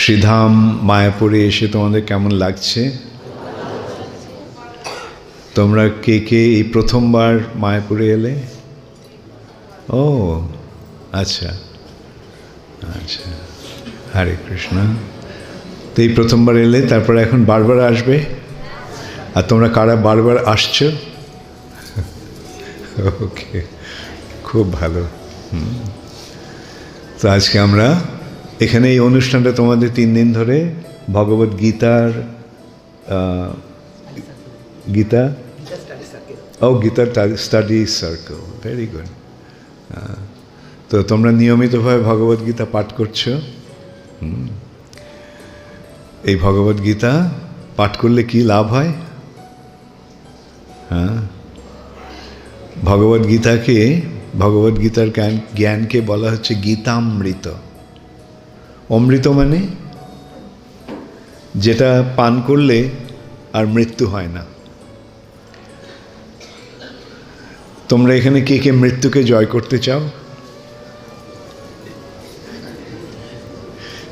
শ্রীধাম মায়াপুরে এসে তোমাদের কেমন লাগছে? তোমরা কে কে এই প্রথমবার মায়াপুরে এলে? ও আচ্ছা আচ্ছা, হরে কৃষ্ণ। তো এই প্রথমবার এলে, তারপরে এখন বারবার আসবে? আর তোমরা কারা বারবার আসছো? ওকে, খুব ভালো। তো আজকে আমরা এখানে এই অনুষ্ঠানটা তোমাদের 3 দিন ধরে ভগবদ গীতার Gita study circle, very good. তো তোমরা নিয়মিতভাবে ভগবদ গীতা পাঠ করছো। এই ভগবদ গীতা পাঠ করলে কি লাভ হয়? হ্যাঁ, ভগবদ গীতার জ্ঞানকে বলা হচ্ছে গীতামৃত। অমৃত মানে যেটা পান করলে আর মৃত্যু হয় না। তোমরা এখানে কে কে মৃত্যুকে জয় করতে চাও?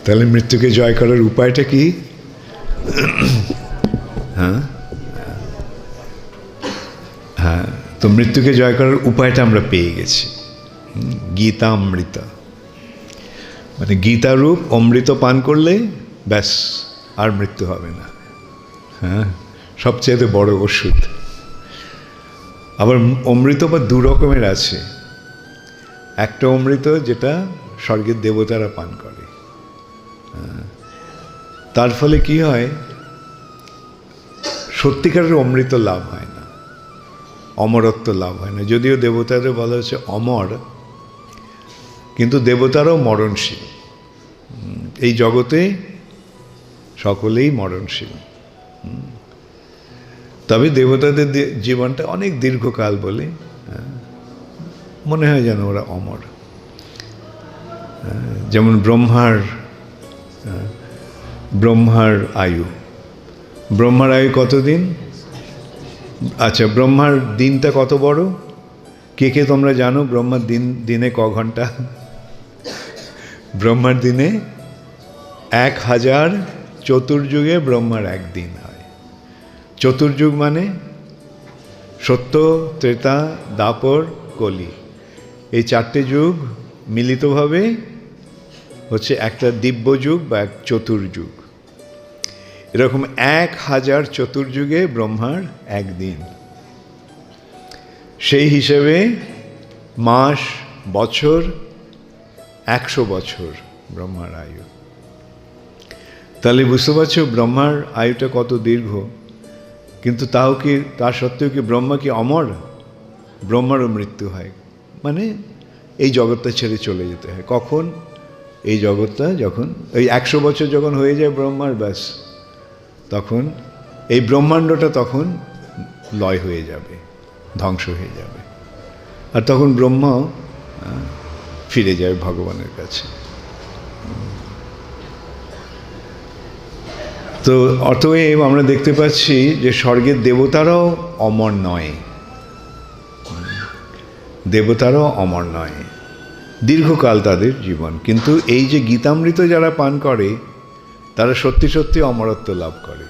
তাহলে মৃত্যুকে জয় করার উপায়টা কি? হ্যাঁ হ্যাঁ, তো মৃত্যুকে জয় করার উপায়টা আমরা পেয়ে গেছি, গীতামৃত। মানে গীতারূপ অমৃত পান করলে ব্যাস আর মৃত্যু হবে না। হ্যাঁ, সবচেয়ে বড় ওষুধ। আবার অমৃত বা 2 রকমের আছে। একটা অমৃত যেটা স্বর্গের দেবতারা পান করে, তার ফলে কি হয়, সত্যিকারের অমৃত লাভ হয় না, অমরত্ব লাভ হয় না। যদিও দেবতাদের বলা হচ্ছে অমর, কিন্তু দেবতারাও মরণশীল। এই জগতে সকলেই মরণশীল। তবে দেবতাদের জীবনটা অনেক দীর্ঘকাল বলে মনে হয় যেন ওরা অমর। যেমন ব্রহ্মার আয়ু কতদিন? আচ্ছা, ব্রহ্মার দিনটা কত বড়? কে কে তোমরা জানো ব্রহ্মার দিনে ক ঘন্টা? ব্রহ্মার দিনে 1000 চতুর্যুগে ব্রহ্মার একদিন হয়। চতুর্যুগ মানে সত্য, ত্রেতা, দ্বাপর, কলি, এই 4টে যুগ মিলিতভাবে হচ্ছে একটা দিব্য যুগ বা এক চতুর্যুগ। এরকম 1000 চতুর্যুগে ব্রহ্মার একদিন। সেই হিসেবে মাস, বছর, 100 বছর ব্রহ্মার আয়ু। তাহলে বুঝতে পারছো ব্রহ্মার আয়ুটা কত দীর্ঘ। কিন্তু তার সত্ত্বেও কি ব্রহ্মা কি অমর? ব্রহ্মারও মৃত্যু হয়, মানে এই জগৎটা ছেড়ে চলে যেতে হয়। কখন? এই জগৎটা যখন ওই 100 বছর যখন হয়ে যায় ব্রহ্মার, ব্যাস তখন এই ব্রহ্মাণ্ডটা তখন লয় হয়ে যাবে, ধ্বংস হয়ে যাবে। আর তখন ব্রহ্মা ফিরে যায় ভগবানের কাছে। তো অতএব আমরা দেখতে পাচ্ছি যে স্বর্গের দেবতারাও অমর নয়, দীর্ঘকাল তাদের জীবন। কিন্তু এই যে গীতামৃত যারা পান করে তারা সত্যি সত্যি অমরত্ব লাভ করে।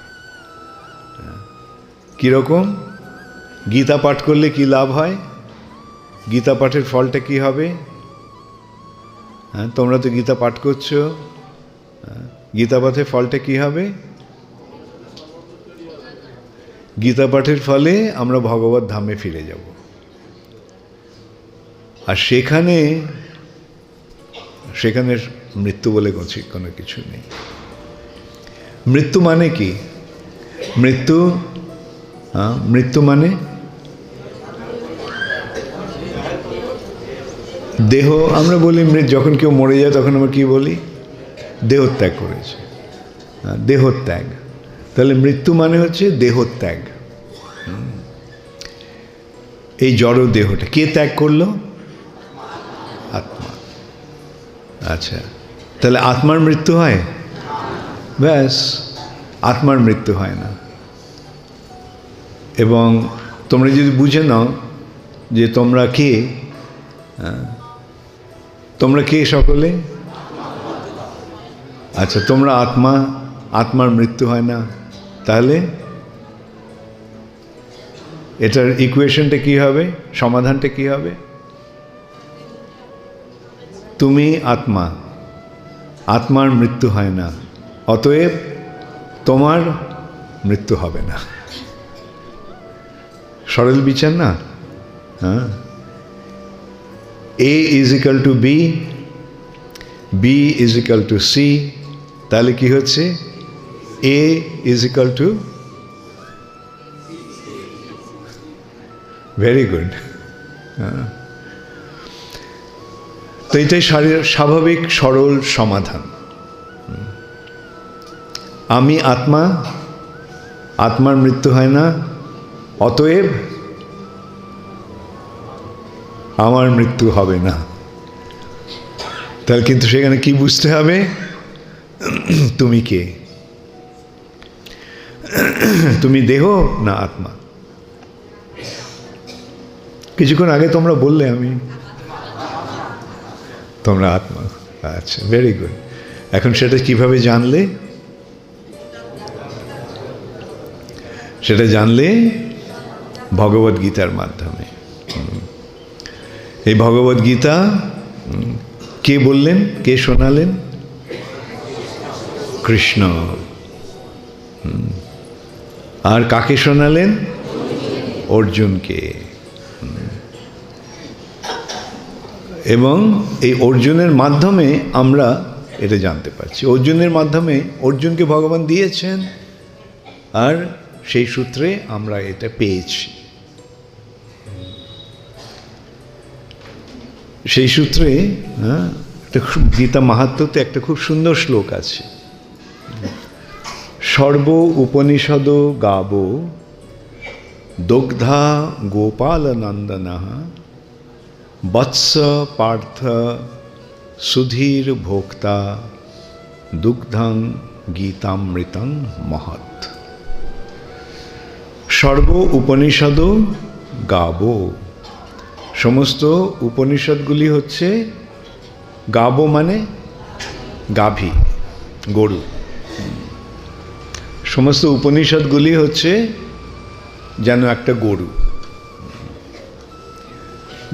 কীরকম? গীতা পাঠ করলে কি লাভ হয়? গীতা পাঠের ফলটা কি হবে? হ্যাঁ, তোমরা তো গীতা পাঠ করছো। গীতা পাঠের ফলটা কি হবে? গীতা পাঠের ফলে আমরা ভগবত ধামে ফিরে যাব। আর সেখানে মৃত্যু বলে কোনো কিছু নেই। মৃত্যু মানে কি? মৃত্যু মানে দেহ। আমরা বলি যখন কেউ মরে যায় তখন আমরা কি বলি? দেহত্যাগ করেছে, দেহত্যাগ। তাহলে মৃত্যু মানে হচ্ছে দেহত্যাগ। এই জড় দেহটা কে ত্যাগ করলো? আত্মা। আচ্ছা, তাহলে আত্মার মৃত্যু হয়? ব্যাস, আত্মার মৃত্যু হয় না। এবং তোমরা যদি বুঝে নাও যে তোমরা কে সকলে? আচ্ছা, তোমরা আত্মা, আত্মার মৃত্যু হয় না, তাহলে এটার ইকুয়েশনটা কি হবে, সমাধানটা কি হবে? তুমি আত্মা, আত্মার মৃত্যু হয় না, অতএব তোমার মৃত্যু হবে না। সরল বিচার না? হ্যাঁ, A is equal to B, B is equal to C, তাহলে কি হচ্ছে? A is equal to, very good. তো এটাই স্বাভাবিক সরল সমাধান। আমি আত্মা, আত্মার মৃত্যু হয় না, অতএব আমার মৃত্যু হবে না। তাহলে কিন্তু সেখানে কি বুঝতে হবে? তুমি কে? তুমি দেহ না আত্মা? কিছুক্ষণ আগে তোমরা বললে তোমরা আত্মা। আচ্ছা, ভেরি গুড। এখন সেটা কিভাবে জানলে? সেটা জানলে ভগবদ গীতার মাধ্যমে। এই ভগবদ গীতা কে বললেন, কে শোনালেন? কৃষ্ণ। আর কাকে শোনালেন? অর্জুনকে। এবং এই অর্জুনের মাধ্যমে আমরা এটা জানতে পারছি। অর্জুনের মাধ্যমে অর্জুনকে ভগবান দিয়েছেন, আর সেই সূত্রে আমরা এটা পেয়েছি। সেই সূত্রে একটা গীতা মাহাত্ম্যতে একটা খুব সুন্দর শ্লোক আছে। সর্ব উপনিষদ গাব দগ্ধা গোপাল নন্দনা বৎস পার্থ সুধীর ভোক্তা দুগ্ধং গীতামৃতং মহৎ। সর্ব উপনিষদ গাব, সমস্ত উপনিষদগুলি হচ্ছে, গাব মানে গাভী, গরু। সমস্ত উপনিষদগুলি হচ্ছে যেন একটা গরু।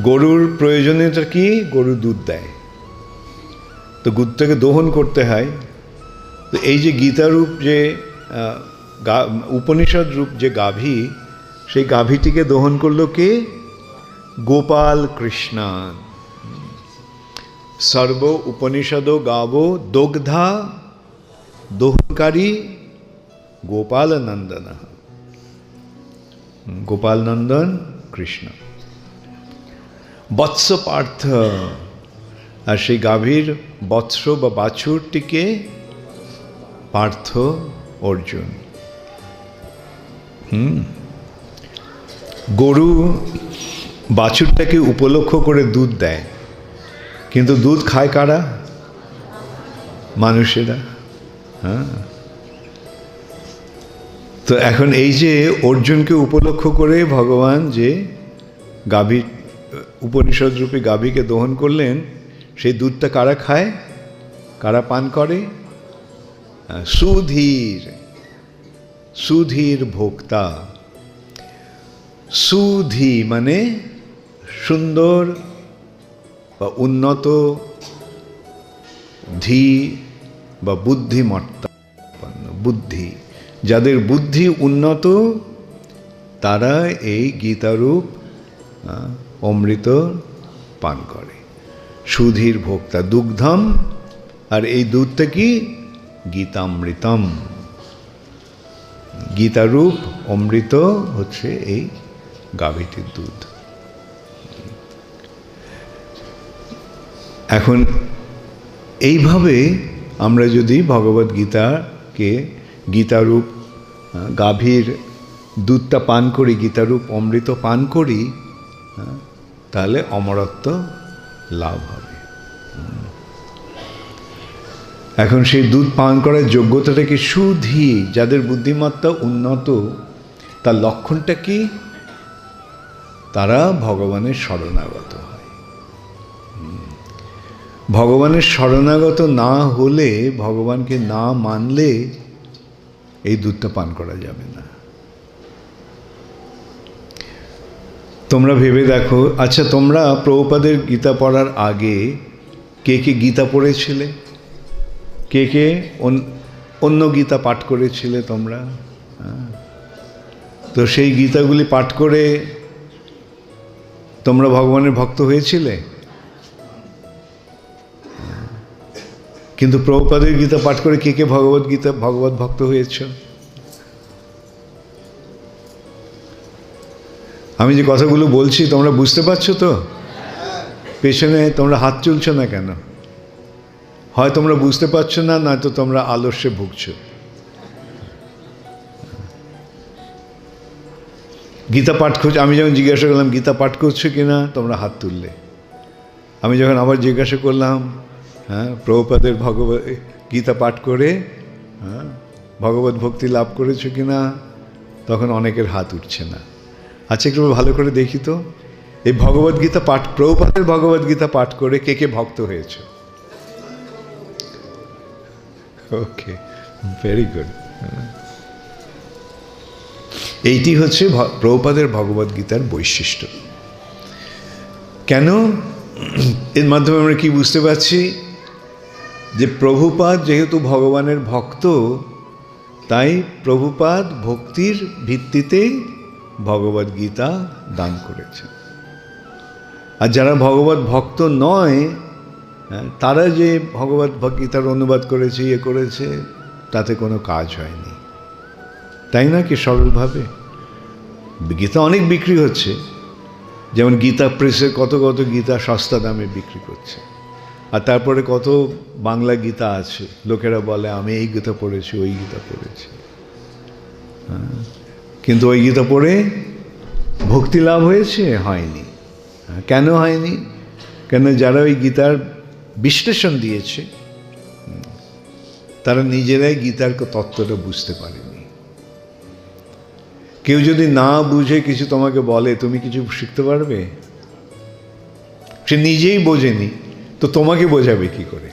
গরুর প্রয়োজনীয়তা কি? গরু দুধ দেয়, তো দুধটাকে দহন করতে হয়। তো এই যে গীতারূপ যে উপনিষদ রূপ যে গাভী, সেই গাভীটিকে দহন করলো কে? গোপাল কৃষ্ণ। সর্ব উপনিষদ গাব দগ্ধা, দহনকারী গোপাল নন্দন, গোপাল নন্দন কৃষ্ণ। বৎস পার্থ, আর সেই গাভীর বৎস বা বাছুরটিকে পার্থ, অর্জুন। গরু বাছুরটাকে উপলক্ষ করে দুধ দেয়, কিন্তু দুধ খায় কারা? মানুষেরা। হ্যাঁ, তো এখন এই যে অর্জুনকে উপলক্ষ করে ভগবান যে গাভী, উপনিষদ রূপী গাভীকে দহন করলেন, সেই দুধটা কারা খায়, কারা পান করে? সুধীর, সুধীর ভোক্তা। সুধী মানে সুন্দর বা উন্নত, ধী বা বুদ্ধিমত্তা, বুদ্ধি, যাদের বুদ্ধি উন্নত তারা এই গীতারূপ অমৃত পান করে। সুধীর ভোক্তা দুগ্ধম, আর এই দুধটা কি? গীতামৃতম। গীতারূপ অমৃত হচ্ছে এই গাভীটির দুধ। এখন এইভাবে আমরা যদি ভগবদ গীতাকে, গীতারূপ গাভীর দুধটা পান করি, গীতারূপ অমৃত পান করি, তাহলে অমরত্ব লাভ হবে। এখন সেই দুধ পান করার যোগ্যতাটা কি? সুধী, যাদের বুদ্ধিমত্তা উন্নত, তার লক্ষণটা কি? তারা ভগবানের শরণাগত হয়। ভগবানের শরণাগত না হলে, ভগবানকে না মানলে এই দুধটা পান করা যাবে না। তোমরা ভেবে দেখো, আচ্ছা তোমরা প্রভুপাদের গীতা পড়ার আগে কে কে গীতা পড়েছিলে? কে কে অন্য গীতা পাঠ করেছিলে তোমরা? তো সেই গীতাগুলি পাঠ করে তোমরা ভগবানের ভক্ত হয়েছিলে? কিন্তু প্রভুপাদের গীতা পাঠ করে কে কে ভগবত ভক্ত হয়েছ? আমি যে কথাগুলো বলছি তোমরা বুঝতে পারছো তো? পেছনে তোমরা হাত চুলছো না কেন? হয় তোমরা বুঝতে পারছো না, নয়তো তোমরা আলস্যে ভুগছো। গীতা পাঠ করছো, আমি যখন জিজ্ঞাসা করলাম গীতা পাঠ করছো কিনা, তোমরা হাত তুললে। আমি যখন আবার জিজ্ঞাসা করলাম প্রভুপাদের গীতা পাঠ করে ভগবত ভক্তি লাভ করেছো কিনা, তখন অনেকের হাত উঠছে না। আচ্ছা একটু ভালো করে দেখি তো, এই ভগবদ্গীতা পাঠ, প্রভুপাদের ভগবদ্গীতা পাঠ করে কে কে ভক্ত হয়েছে? ওকে, ভেরি গুড। এইটি হচ্ছে প্রভুপাদের ভগবদ্গীতার বৈশিষ্ট্য। কেন? এর মাধ্যমে আমরা কি বুঝতে পারছি? যে প্রভুপাদ যেহেতু ভগবানের ভক্ত, তাই প্রভুপাদ ভক্তির ভিত্তিতে ভগবদ্গীতা দান করেছেন। আর যারা ভগবত ভক্ত নয়, তারা যে ভগবদ্গীতার অনুবাদ করেছে, ইয়ে করেছে, তাতে কোনো কাজ হয়নি। তাই না কি? সরলভাবে গীতা অনেক বিক্রি হচ্ছে, যেমন গীতা প্রেসে কত কত গীতা সস্তা দামে বিক্রি করছে। আর তারপরে কত বাংলা গীতা আছে, লোকেরা বলে আমি এই গীতা পড়েছি, ওই গীতা পড়েছি। কিন্তু ওই গীতা পড়ে ভক্তি লাভ হয়েছে? হয়নি। কেন হয়নি? কেন যারা ওই গীতার বিশ্লেষণ দিয়েছে তারা নিজেরাই গীতার তত্ত্বটা বুঝতে পারেনি। কেউ যদি না বুঝে কিছু তোমাকে বলে, তুমি কিছু শিখতে পারবে? সে নিজেই বোঝেনি, তো তোমাকে বোঝাবে কি করে?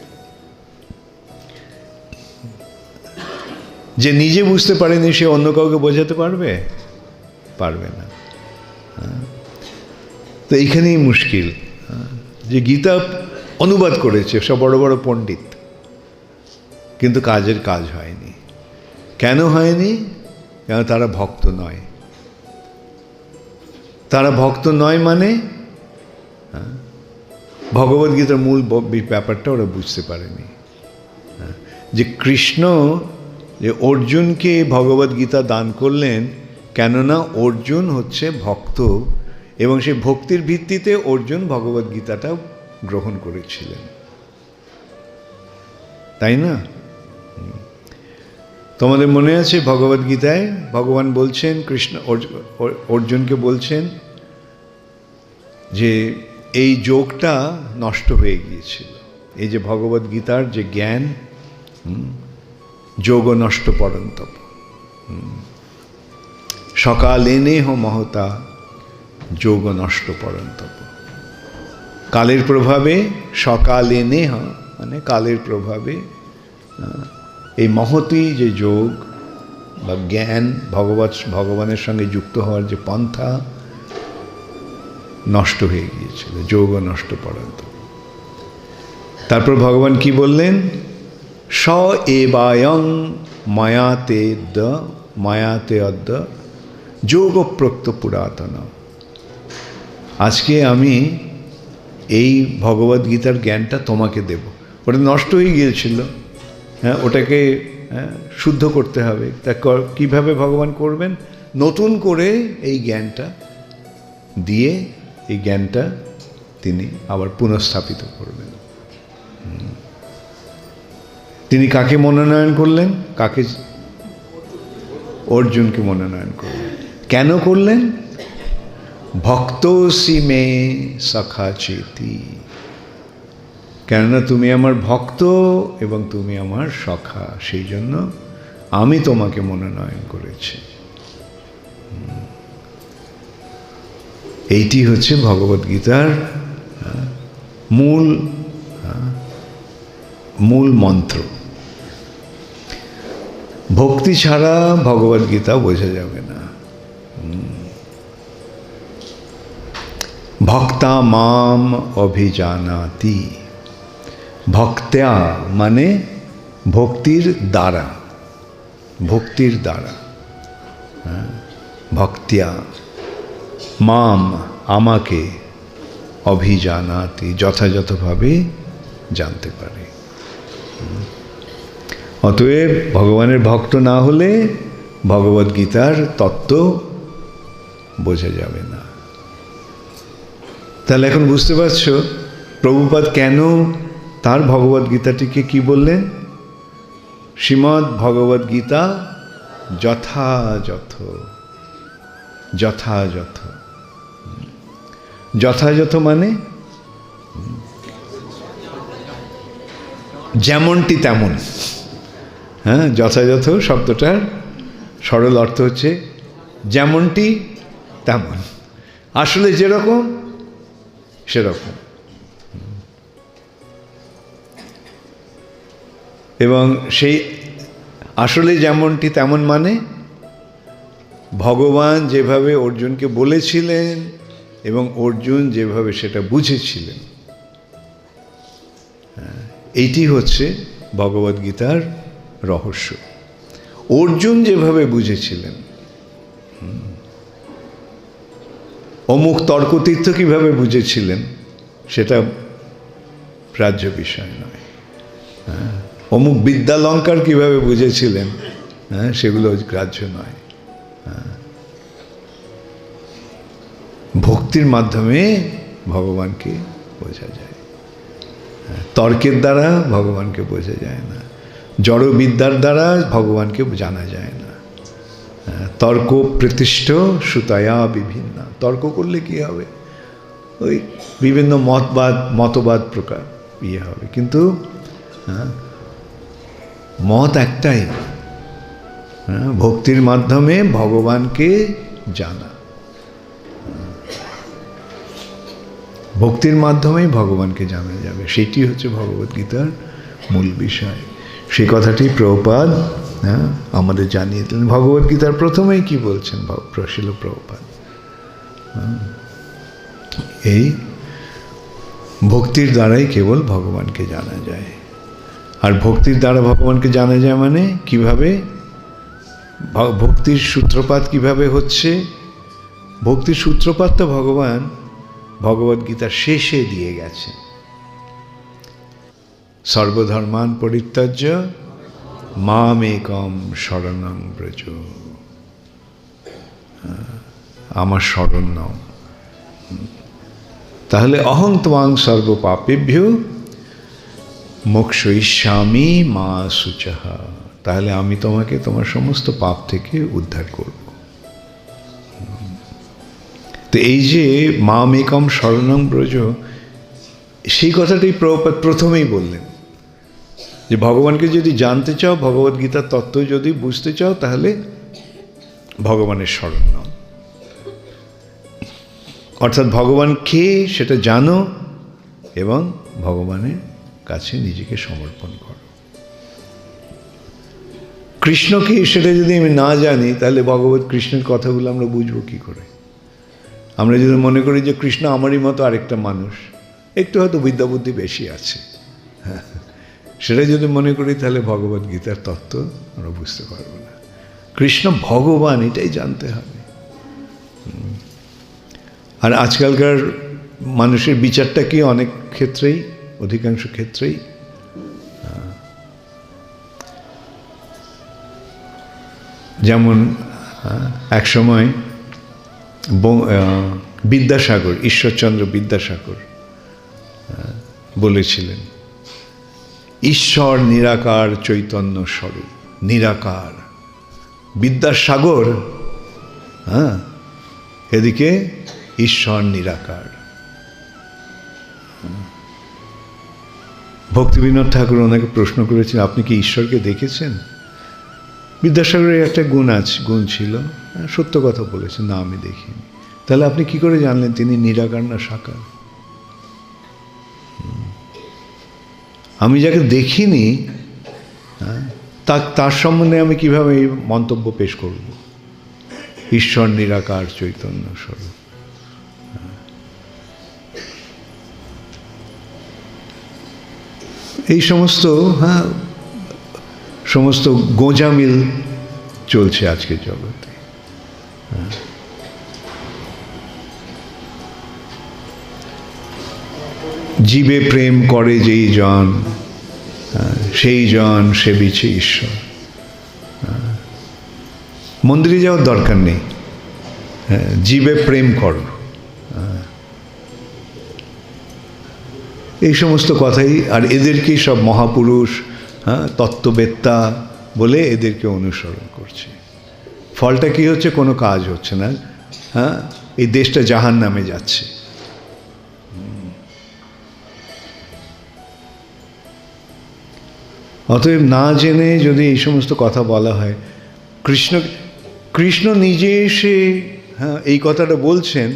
যে নিজে বুঝতে পারেনি সে অন্য কাউকে বোঝাতে পারবে? পারবে না। তো এইখানেই মুশকিল, যে গীতা অনুবাদ করেছে সব বড় বড় পণ্ডিত, কিন্তু কাজের কাজ হয়নি। কেন হয়নি? কেন তারা ভক্ত নয়। তারা ভক্ত নয় মানে ভগবদ্গীতার মূল ব্যাপারটা ওরা বুঝতে পারেনি। যে কৃষ্ণ যে অর্জুনকে ভগবদ্গীতা দান করলেন, কেননা অর্জুন হচ্ছে ভক্ত, এবং সেই ভক্তির ভিত্তিতে অর্জুন ভগবদ্গীতাটা গ্রহণ করেছিলেন, তাই না? তোমাদের মনে আছে ভগবদ্গীতায় ভগবান বলছেন, কৃষ্ণ অর্জুনকে বলছেন যে এই যোগটা নষ্ট হয়ে গিয়েছিল। এই যে ভগবদ্গীতার যে জ্ঞান, যোগ নষ্ট পরন্তপ, সকালে নেহ মহতা যোগ নষ্ট পরন্তপ। কালের প্রভাবে, সকালে নেহ মানে কালের প্রভাবে এই মহতি যে যোগ বা জ্ঞান, ভগবানের সঙ্গে যুক্ত হওয়ার যে পন্থা নষ্ট হয়ে গিয়েছিল, যোগ নষ্ট পরন্তপ। তারপর ভগবান কি বললেন? স এবায়ং মায়াতে অদ্য যোগ প্রক্ত পুরাতন। আজকে আমি এই ভগবদ্গীতার জ্ঞানটা তোমাকে দেব। ওটা নষ্ট হয়ে গিয়েছিল, ওটাকে শুদ্ধ করতে হবে। তা কীভাবে ভগবান করবেন? নতুন করে এই জ্ঞানটা দিয়ে এই জ্ঞানটা তিনি আবার পুনঃস্থাপিত করবেন। তিনি কাকে মনোনয়ন করলেন? কাকে? অর্জুনকে মনোনয়ন করলেন। কেন করলেন? ভক্তসি মে সখা চেতি, কেননা তুমি আমার ভক্ত এবং তুমি আমার সখা, সেই জন্য আমি তোমাকে মনোনয়ন করেছি। এইটি হচ্ছে ভগবদ্গীতার মূল মূল মন্ত্র। ভক্তি ছাড়া ভগবদ্গীতা বোঝা যাবে না। ভক্তা মাম অভিজানাতি। ভক্ত্যা মানে ভক্তির দ্বারা, ভক্তির দ্বারা, ভক্তিয়া মাম আমাকে, অভিজানাতি যথাযথভাবে জানতে পারে। অতএব ভগবানের ভক্ত না হলে ভগবদ্গীতার তত্ত্ব বোঝা যাবে না। তাহলে এখন বুঝতে পারছো প্রভুপাদ কেন তার ভগবদ্গীতাটিকে কি বললেন? শ্রীমদ্ ভগবদ্গীতা যথাযথ। যথাযথ, যথাযথ মানে যেমনটি তেমন। হ্যাঁ, যথাযথ শব্দটার সরল অর্থ হচ্ছে যেমনটি তেমন, আসলে যেরকম সেরকম। এবং সেই আসলে যেমনটি তেমন মানে ভগবান যেভাবে অর্জুনকে বলেছিলেন এবং অর্জুন যেভাবে সেটা বুঝেছিলেন, এইটি হচ্ছে ভগবদ্গীতার রহস্য। অর্জুন যেভাবে বুঝেছিলেন, অমুক তর্কতীর্থ কিভাবে বুঝেছিলেন সেটা গ্রাহ্য বিষয় নয়। অমুক বিদ্যালঙ্কার কিভাবে বুঝেছিলেন সেগুলো গ্রাহ্য নয়। ভক্তির মাধ্যমে ভগবানকে বোঝা যায়, তর্কের দ্বারা ভগবানকে বোঝা যায় না, জড়বিদ্যার দ্বারা ভগবানকে জানা যায় না। তর্ক প্রতিষ্ঠ সুতয়া বিভিন্ন। তর্ক করলে কি হবে? ওই বিভিন্ন মতবাদ প্রকার ইয়ে হবে, কিন্তু মত একটাই, ভক্তির মাধ্যমে ভগবানকে জানা। ভক্তির মাধ্যমেই ভগবানকে জানা যাবে, সেটি হচ্ছে ভগবদ্গীতার মূল বিষয়। সেই কথাটি প্রভুপাদ আমাদের জানিয়ে দিলেন। ভগবদ্গীতার প্রথমেই কি বলছেন শিল প্রভুপাদ? এই ভক্তির দ্বারাই কেবল ভগবানকে জানা যায়। আর ভক্তির দ্বারা ভগবানকে জানা যায় মানে কিভাবে? ভক্তির সূত্রপাত কিভাবে হচ্ছে? ভক্তির সূত্রপাত তো ভগবান ভগবদ্গীতার শেষে দিয়ে গেছে। সর্বধর্মান পরিত্যাজ্য মামেকম শরণং ব্রজ। আমার শরণ নাও। তাহলে অহং ত্বাং সর্ব পাপেভ্যো মোক্ষয়িষ্যামি মা শুচঃ। তাহলে আমি তোমাকে তোমার সমস্ত পাপ থেকে উদ্ধার করব। তো এই যে মামেকম শরণং ব্রজ, সেই কথাটাই প্রভুপাদ প্রথমেই বললেন যে ভগবানকে যদি জানতে চাও, ভগবদ্গীতার তত্ত্ব যদি বুঝতে চাও, তাহলে ভগবানের শরণ নাও। অর্থাৎ ভগবান কে সেটা জানো এবং ভগবানের কাছে নিজেকে সমর্পণ করো। কৃষ্ণকে সেটা যদি আমি না জানি, তাহলে ভগবত কৃষ্ণের কথাগুলো আমরা বুঝবো কি করে? আমরা যদি মনে করি যে কৃষ্ণ আমারই মতো আরেকটা মানুষ, একটু হয়তো বিদ্যা বুদ্ধি বেশি আছে, সেটা যদি মনে করি, তাহলে ভগবদ্গীতার তত্ত্ব আমরা বুঝতে পারবো না। কৃষ্ণ ভগবান, এটাই জানতে হবে। আর আজকালকার মানুষের বিচারটা কি অনেক ক্ষেত্রেই, অধিকাংশ ক্ষেত্রেই যেমন একসময় বিদ্যাসাগর, ঈশ্বরচন্দ্র বিদ্যাসাগর বলেছিলেন, ঈশ্বর নিরাকার চৈতন্য স্বরূপ। নিরাকার বিদ্যাসাগর, এদিকে ঈশ্বর নিরাকার। ভক্তিবিনোদ ঠাকুর ওনাকে প্রশ্ন করেছেন, আপনি কি ঈশ্বরকে দেখেছেন? বিদ্যাসাগরের একটা গুণ ছিল, সত্য কথা বলেছেন, না আমি দেখিনি। তাহলে আপনি কি করে জানলেন তিনি নিরাকার না সাকার? আমি যাকে দেখিনি তার সম্বন্ধে আমি কিভাবে এই মন্তব্য পেশ করব? ঈশ্বর নিরাকার চৈতন্য স্বরূপ। এই সমস্ত সমস্ত গোঁজামিল চলছে আজকের জগতে। জীবে প্রেম করে যেই জন, সেই জন সেবিছে ঈশ্বর। মন্দিরে যাওয়ার দরকার নেই, জীবে প্রেম করো। এই সমস্ত কথাই, আর এদেরকেই সব মহাপুরুষ, তত্ত্ববেত্তা বলে এদেরকে অনুসরণ করছে। ফলটা কি হচ্ছে? কোনো কাজ হচ্ছে না। এই দেশটা জাহান নামে যাচ্ছে। অতএব না জেনে যদি এই সমস্ত কথা বলা হয়, কৃষ্ণ নিজে এসে এই কথাটা বলছেন,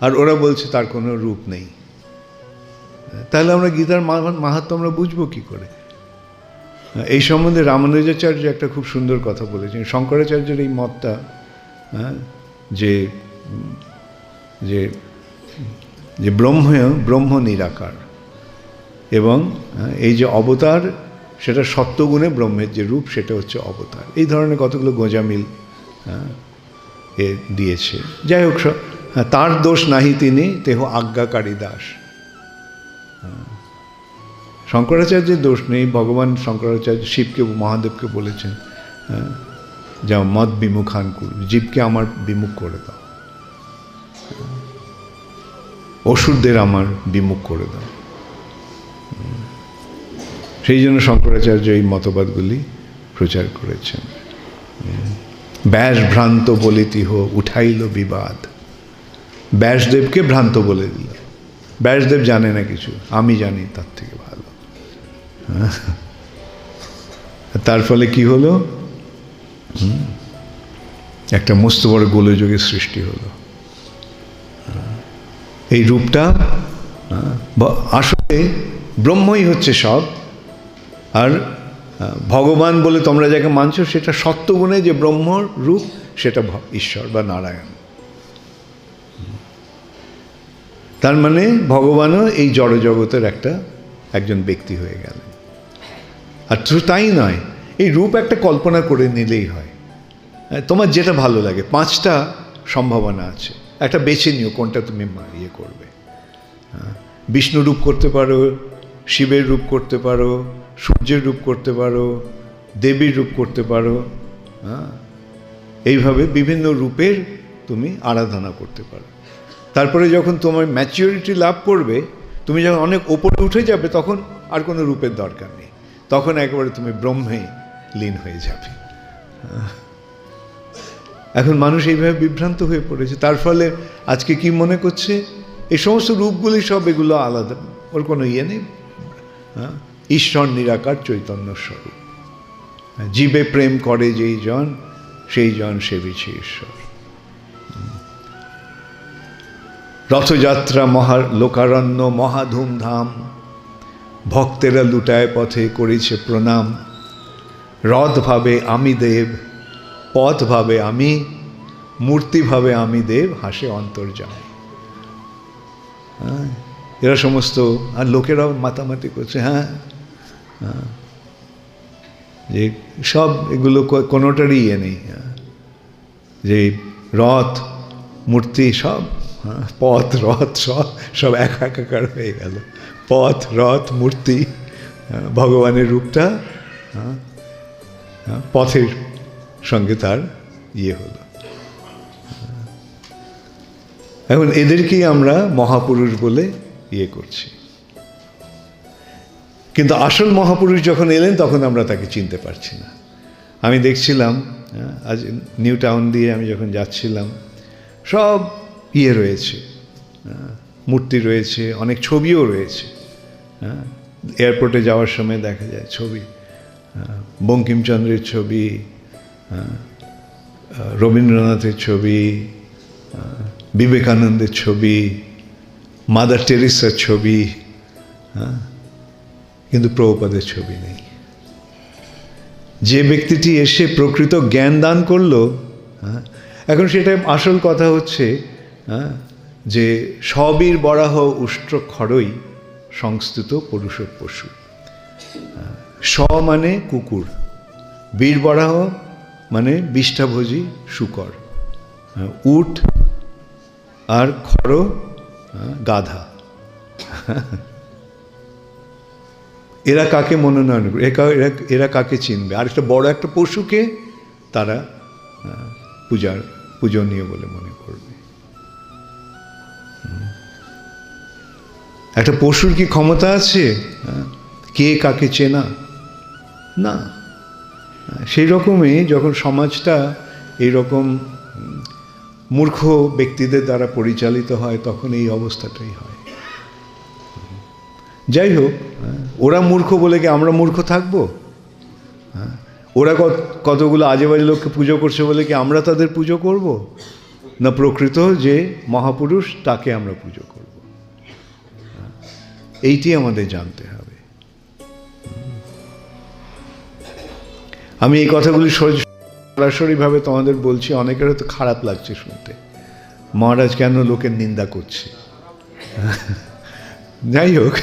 আর ওরা বলছে তার কোনো রূপ নেই। তাহলে আমরা গীতার মাহাত্ম্য আমরা বুঝবো কি করে? এই সম্বন্ধে রামানুজাচার্য একটা খুব সুন্দর কথা বলেছেন। শঙ্করাচার্যের এই মতটা, যে যে যে ব্রহ্ম নিরাকার, এবং এই যে অবতার, সেটা সত্যগুণে ব্রহ্মের যে রূপ, সেটা হচ্ছে অবতার। এই ধরনের কতগুলো গোঁজামিল এ দিয়েছে। যাই হোক, তার দোষ নাহি তিনি তেহ আজ্ঞাকারী দাস। শঙ্করাচার্যের দোষ নেই। ভগবান শঙ্করাচার্য শিবকে, মহাদেবকে বলেছেন, যা মদ বিমুখান কুরু, জীবকে আমার বিমুখ করে দাও, অসুরদের আমার বিমুখ করে দাও। সেই জন্য শঙ্করাচার্য এই মতবাদগুলি প্রচার করেছেন। ব্যাস ভ্রান্ত বলিতিহ উঠাইল বিবাদ। ব্যাসদেবকে ভ্রান্ত বলে দিল। ব্যাসদেব জানে না কিছু, আমি জানি তার থেকে ভালো। তার ফলে কি হলো? একটা মস্ত বড় গোলযোগের সৃষ্টি হলো। এই রূপটা আসলে ব্রহ্মই হচ্ছে সব, আর ভগবান বলে তোমরা যাকে মানছো, সেটা সত্যগুণে যে ব্রহ্মর রূপ, সেটা ঈশ্বর বা নারায়ণ। তার মানে ভগবানও এই জড়জগতের একজন ব্যক্তি হয়ে গেলেন। আর শুধু তাই নয়, এই রূপ একটা কল্পনা করে নিলেই হয়। তোমার যেটা ভালো লাগে, 5টা সম্ভাবনা আছে, একটা বেছে নিও কোনটা তুমি ইয়ে করবে। বিষ্ণু রূপ করতে পারো, শিবের রূপ করতে পারো, সূর্যের রূপ করতে পারো, দেবীর রূপ করতে পারো। এইভাবে বিভিন্ন রূপের তুমি আরাধনা করতে পারো। তারপরে যখন তোমার ম্যাচিউরিটি লাভ করবে, তুমি যখন অনেক ওপরে উঠে যাবে, তখন আর কোনো রূপের দরকার নেই। তখন একেবারে তুমি ব্রহ্মে লীন হয়ে যাবে। এখন মানুষ এইভাবে বিভ্রান্ত হয়ে পড়েছে। তার ফলে আজকে কি মনে করছে? এই সমস্ত রূপগুলি সব এগুলো আলাদা, ওর কোনো ইয়ে নেই। ঈশ্বর নিরাকার চৈতন্য স্বরূপ। জীবে প্রেম করে যেই জন, সেই জন সেবিছে ঈশ্বর। রথযাত্রা লোকারণ্য মহা ধুমধাম, ভক্তেরা লুটায় পথে করেছে প্রণাম। রথ ভাবে আমি দেব, পথ ভাবে আমি, মূর্তি ভাবে আমি দেব, হাসে অন্তর্যামী। এরা সমস্ত, আর লোকেরাও মাতামাতি করছে। যে সব এগুলো কোনোটারই ইয়ে নেই, যে রথ মূর্তি সব, পথ রথ সব একাকার হয়ে গেল। পথ রথ মূর্তি, ভগবানের রূপটা পথের সঙ্গে তার ইয়ে হলো। এখন এদেরকেই আমরা মহাপুরুষ বলে ইয়ে করছি। কিন্তু আসল মহাপুরুষ যখন এলেন, তখন আমরা তাকে চিনতে পারছি না। আমি দেখছিলাম আজ নিউ টাউন দিয়ে আমি যখন যাচ্ছিলাম, সব ইয়ে রয়েছে, মূর্তি রয়েছে, অনেক ছবিও রয়েছে। এয়ারপোর্টে যাওয়ার সময় দেখা যায় ছবি, বঙ্কিমচন্দ্রের ছবি, রবীন্দ্রনাথের ছবি, বিবেকানন্দের ছবি, মাদার টেরেসার ছবি। কিন্তু প্রভুপাদের ছবি নেই। যে ব্যক্তিটি এসে প্রকৃত জ্ঞান দান করলো, এখন সেটা আসল কথা হচ্ছে যে সবীর বরাহ উষ্ট্র খড়ই সংস্তুত পুরুষ পশু। স মানে কুকুর, বীর বরাহ মানে বিষ্ঠাভোজী শুকর, উট আর খড় গাধা। এরা কাকে মনোনয়ন করে, এরা কাকে চিনবে? আর একটা বড় একটা পশুকে তারা পূজনীয় বলে মনে করবে। একটা পশুর কি ক্ষমতা আছে কে কাকে চেনা? না। সেই রকমই যখন সমাজটা এইরকম মূর্খ ব্যক্তিদের দ্বারা পরিচালিত হয়, তখন এই অবস্থাটাই হয়। যাই হোক, ওরা মূর্খ বলে কি আমরা মূর্খ থাকবো? ওরা কতগুলো আজে বাজে লোককে পুজো করছে বলে কি আমরা তাদের পুজো করব? না, প্রকৃত যে মহাপুরুষ তাকে আমরা পুজো করব। এইটি আমাদের জানতে হবে। আমি এই কথাগুলি সরাসরিভাবে তোমাদের বলছি, অনেকের হয়তো খারাপ লাগছে শুনতে, মহারাজ কেন লোকের নিন্দা করছে। যাই হোক,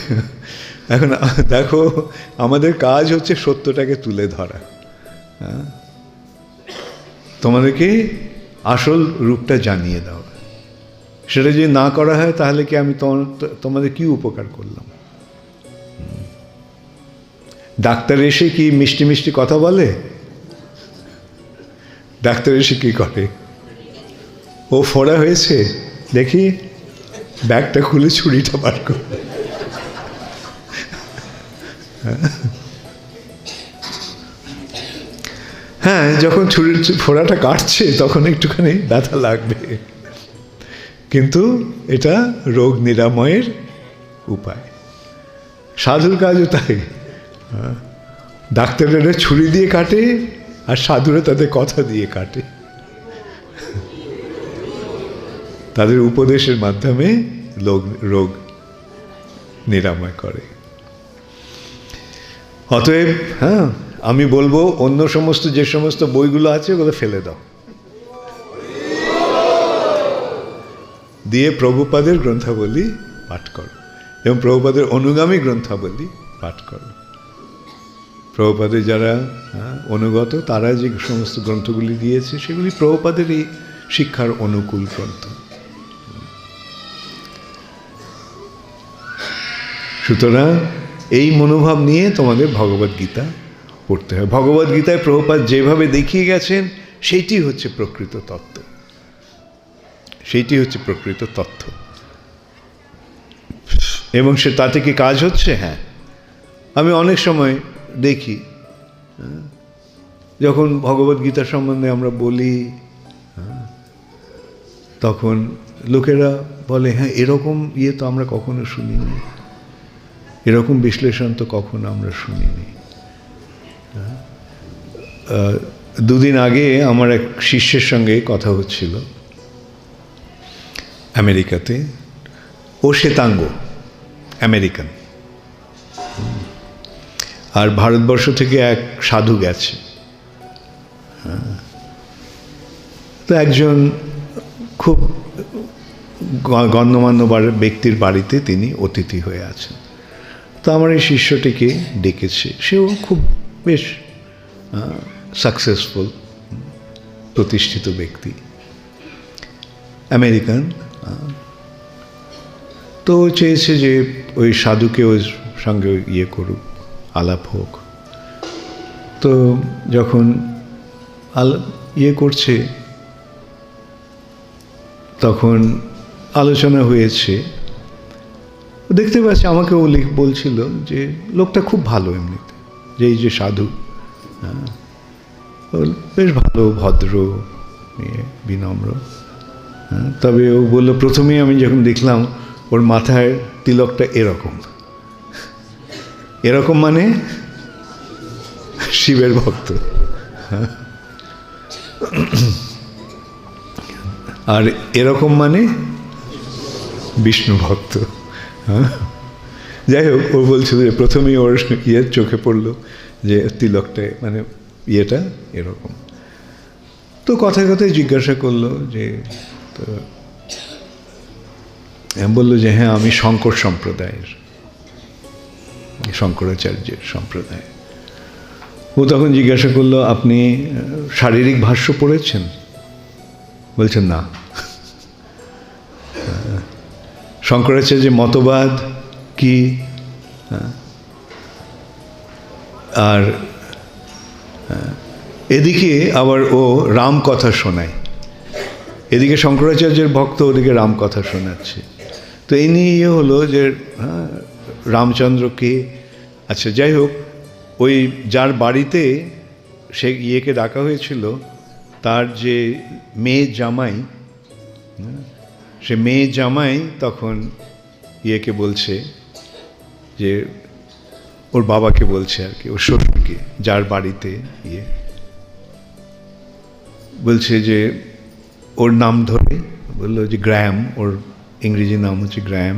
এখন দেখো, আমাদের কাজ হচ্ছে সত্যটাকে তুলে ধরা, তোমাদেরকে আসল রূপটা জানিয়ে দাও। সেটা যদি না করা হয় তাহলে কি আমি তোমাদের কি উপকার করলাম? ডাক্তার এসে কি মিষ্টি মিষ্টি কথা বলে? ডাক্তার এসে কি করে? ও ফোড়া হয়েছে, দেখি ব্যাগটা খুলে ছুরিটা বার করে। হ্যাঁ, যখন ছুরির ফোড়াটা কাটছে তখন একটুখানি ব্যথা লাগবে, কিন্তু এটা রোগ নিরাময়ের উপায়। সাধুর কাজও তাই, ডাক্তারেরা ছুরি দিয়ে কাটে আর সাধুরা তাদের কথা দিয়ে কাটে, তাদের উপদেশের মাধ্যমে রোগ নিরাময় করে। অতএব আমি বলবো, অন্য সমস্ত যে সমস্ত বইগুলো আছে ওগুলো ফেলে দাও, দিয়ে প্রভুপাদের গ্রন্থাবলী পাঠ করো এবং প্রভুপাদের অনুগামী গ্রন্থাবলী পাঠ করো। প্রভুপাদের যারা অনুগত, তারা যে সমস্ত গ্রন্থগুলি দিয়েছে সেগুলি প্রভুপাদের এই শিক্ষার অনুকূল গ্রন্থ। সুতরাং এই মনোভাব নিয়ে তোমাদের ভগবদ্গীতা পড়তে হয়। ভগবদ্গীতায় প্রভুপাদ যেভাবে দেখিয়ে গেছেন সেইটি হচ্ছে প্রকৃত তত্ত্ব, সেইটি হচ্ছে প্রকৃত তথ্য। এবং সে তাতে কি কাজ হচ্ছে? হ্যাঁ, আমি অনেক সময় দেখি যখন ভগবদ্গীতা সম্বন্ধে আমরা বলি, তখন লোকেরা বলে, হ্যাঁ এরকম তো আমরা কখনো শুনিনি, এরকম বিশ্লেষণ তো কখনো আমরা শুনিনি। দুদিন আগে আমার এক শিষ্যের সঙ্গে কথা হচ্ছিল আমেরিকাতে। ও শ্বেতাঙ্গ আমেরিকান, আর ভারতবর্ষ থেকে এক সাধু গেছে। তো একজন খুব গণ্যমান্য ব্যক্তির বাড়িতে তিনি অতিথি হয়ে আছেন। তো আমার এই শিষ্যটিকে ডেকেছে। সেও খুব বেশ সাকসেসফুল, প্রতিষ্ঠিত ব্যক্তি, আমেরিকান। তো চেয়েছে যে ওই সাধুকে ওর সঙ্গে করুক, আলাপ হোক। তো যখন করছে তখন আলোচনা হয়েছে, দেখতে পাচ্ছি আমাকেও বলছিল যে লোকটা খুব ভালো এমনিতে, যে এই যে সাধু বেশ ভালো, ভদ্র, বিনম্র। তবে ও বললো, প্রথমেই আমি যখন দেখলাম ওর মাথায় তিলকটা এরকম, এরকম মানে শিবের ভক্ত, আর এরকম মানে বিষ্ণু ভক্ত। যাই হোক, ও বলছিল যে প্রথমেই ওর চোখে পড়লো যে তিলকটা মানে ইয়েটা এরকম। তো কথায় কথায় জিজ্ঞাসা করলো যে, তো বললো যে হ্যাঁ আমি শঙ্কর সম্প্রদায়ের, শঙ্করাচার্যের সম্প্রদায়। ও তখন জিজ্ঞাসা করলো আপনি শারীরিক ভাষ্য পড়েছেন? বলছেন না। শঙ্করাচার্যের মতবাদ কি, আর এদিকে আবার ও রাম কথা শোনায়, এদিকে শঙ্করাচার্যের ভক্ত, ওদিকে রাম কথা শোনাচ্ছে। তো এই নিয়ে হলো যে রামচন্দ্রকে, আচ্ছা যাই হোক, ওই যার বাড়িতে সে ইয়েকে ডাকা হয়েছিল, তার যে মেয়ে জামাই, সে মেয়ে জামাই তখন ইয়েকে বলছে যে, ওর বাবাকে বলছে আর কি, ওর শ্বশুরকে, যার বাড়িতে ইয়ে, বলছে যে ওর নাম ধরে বললো যে গ্র্যাম, ওর ইংরেজি নাম হচ্ছে গ্র্যাম।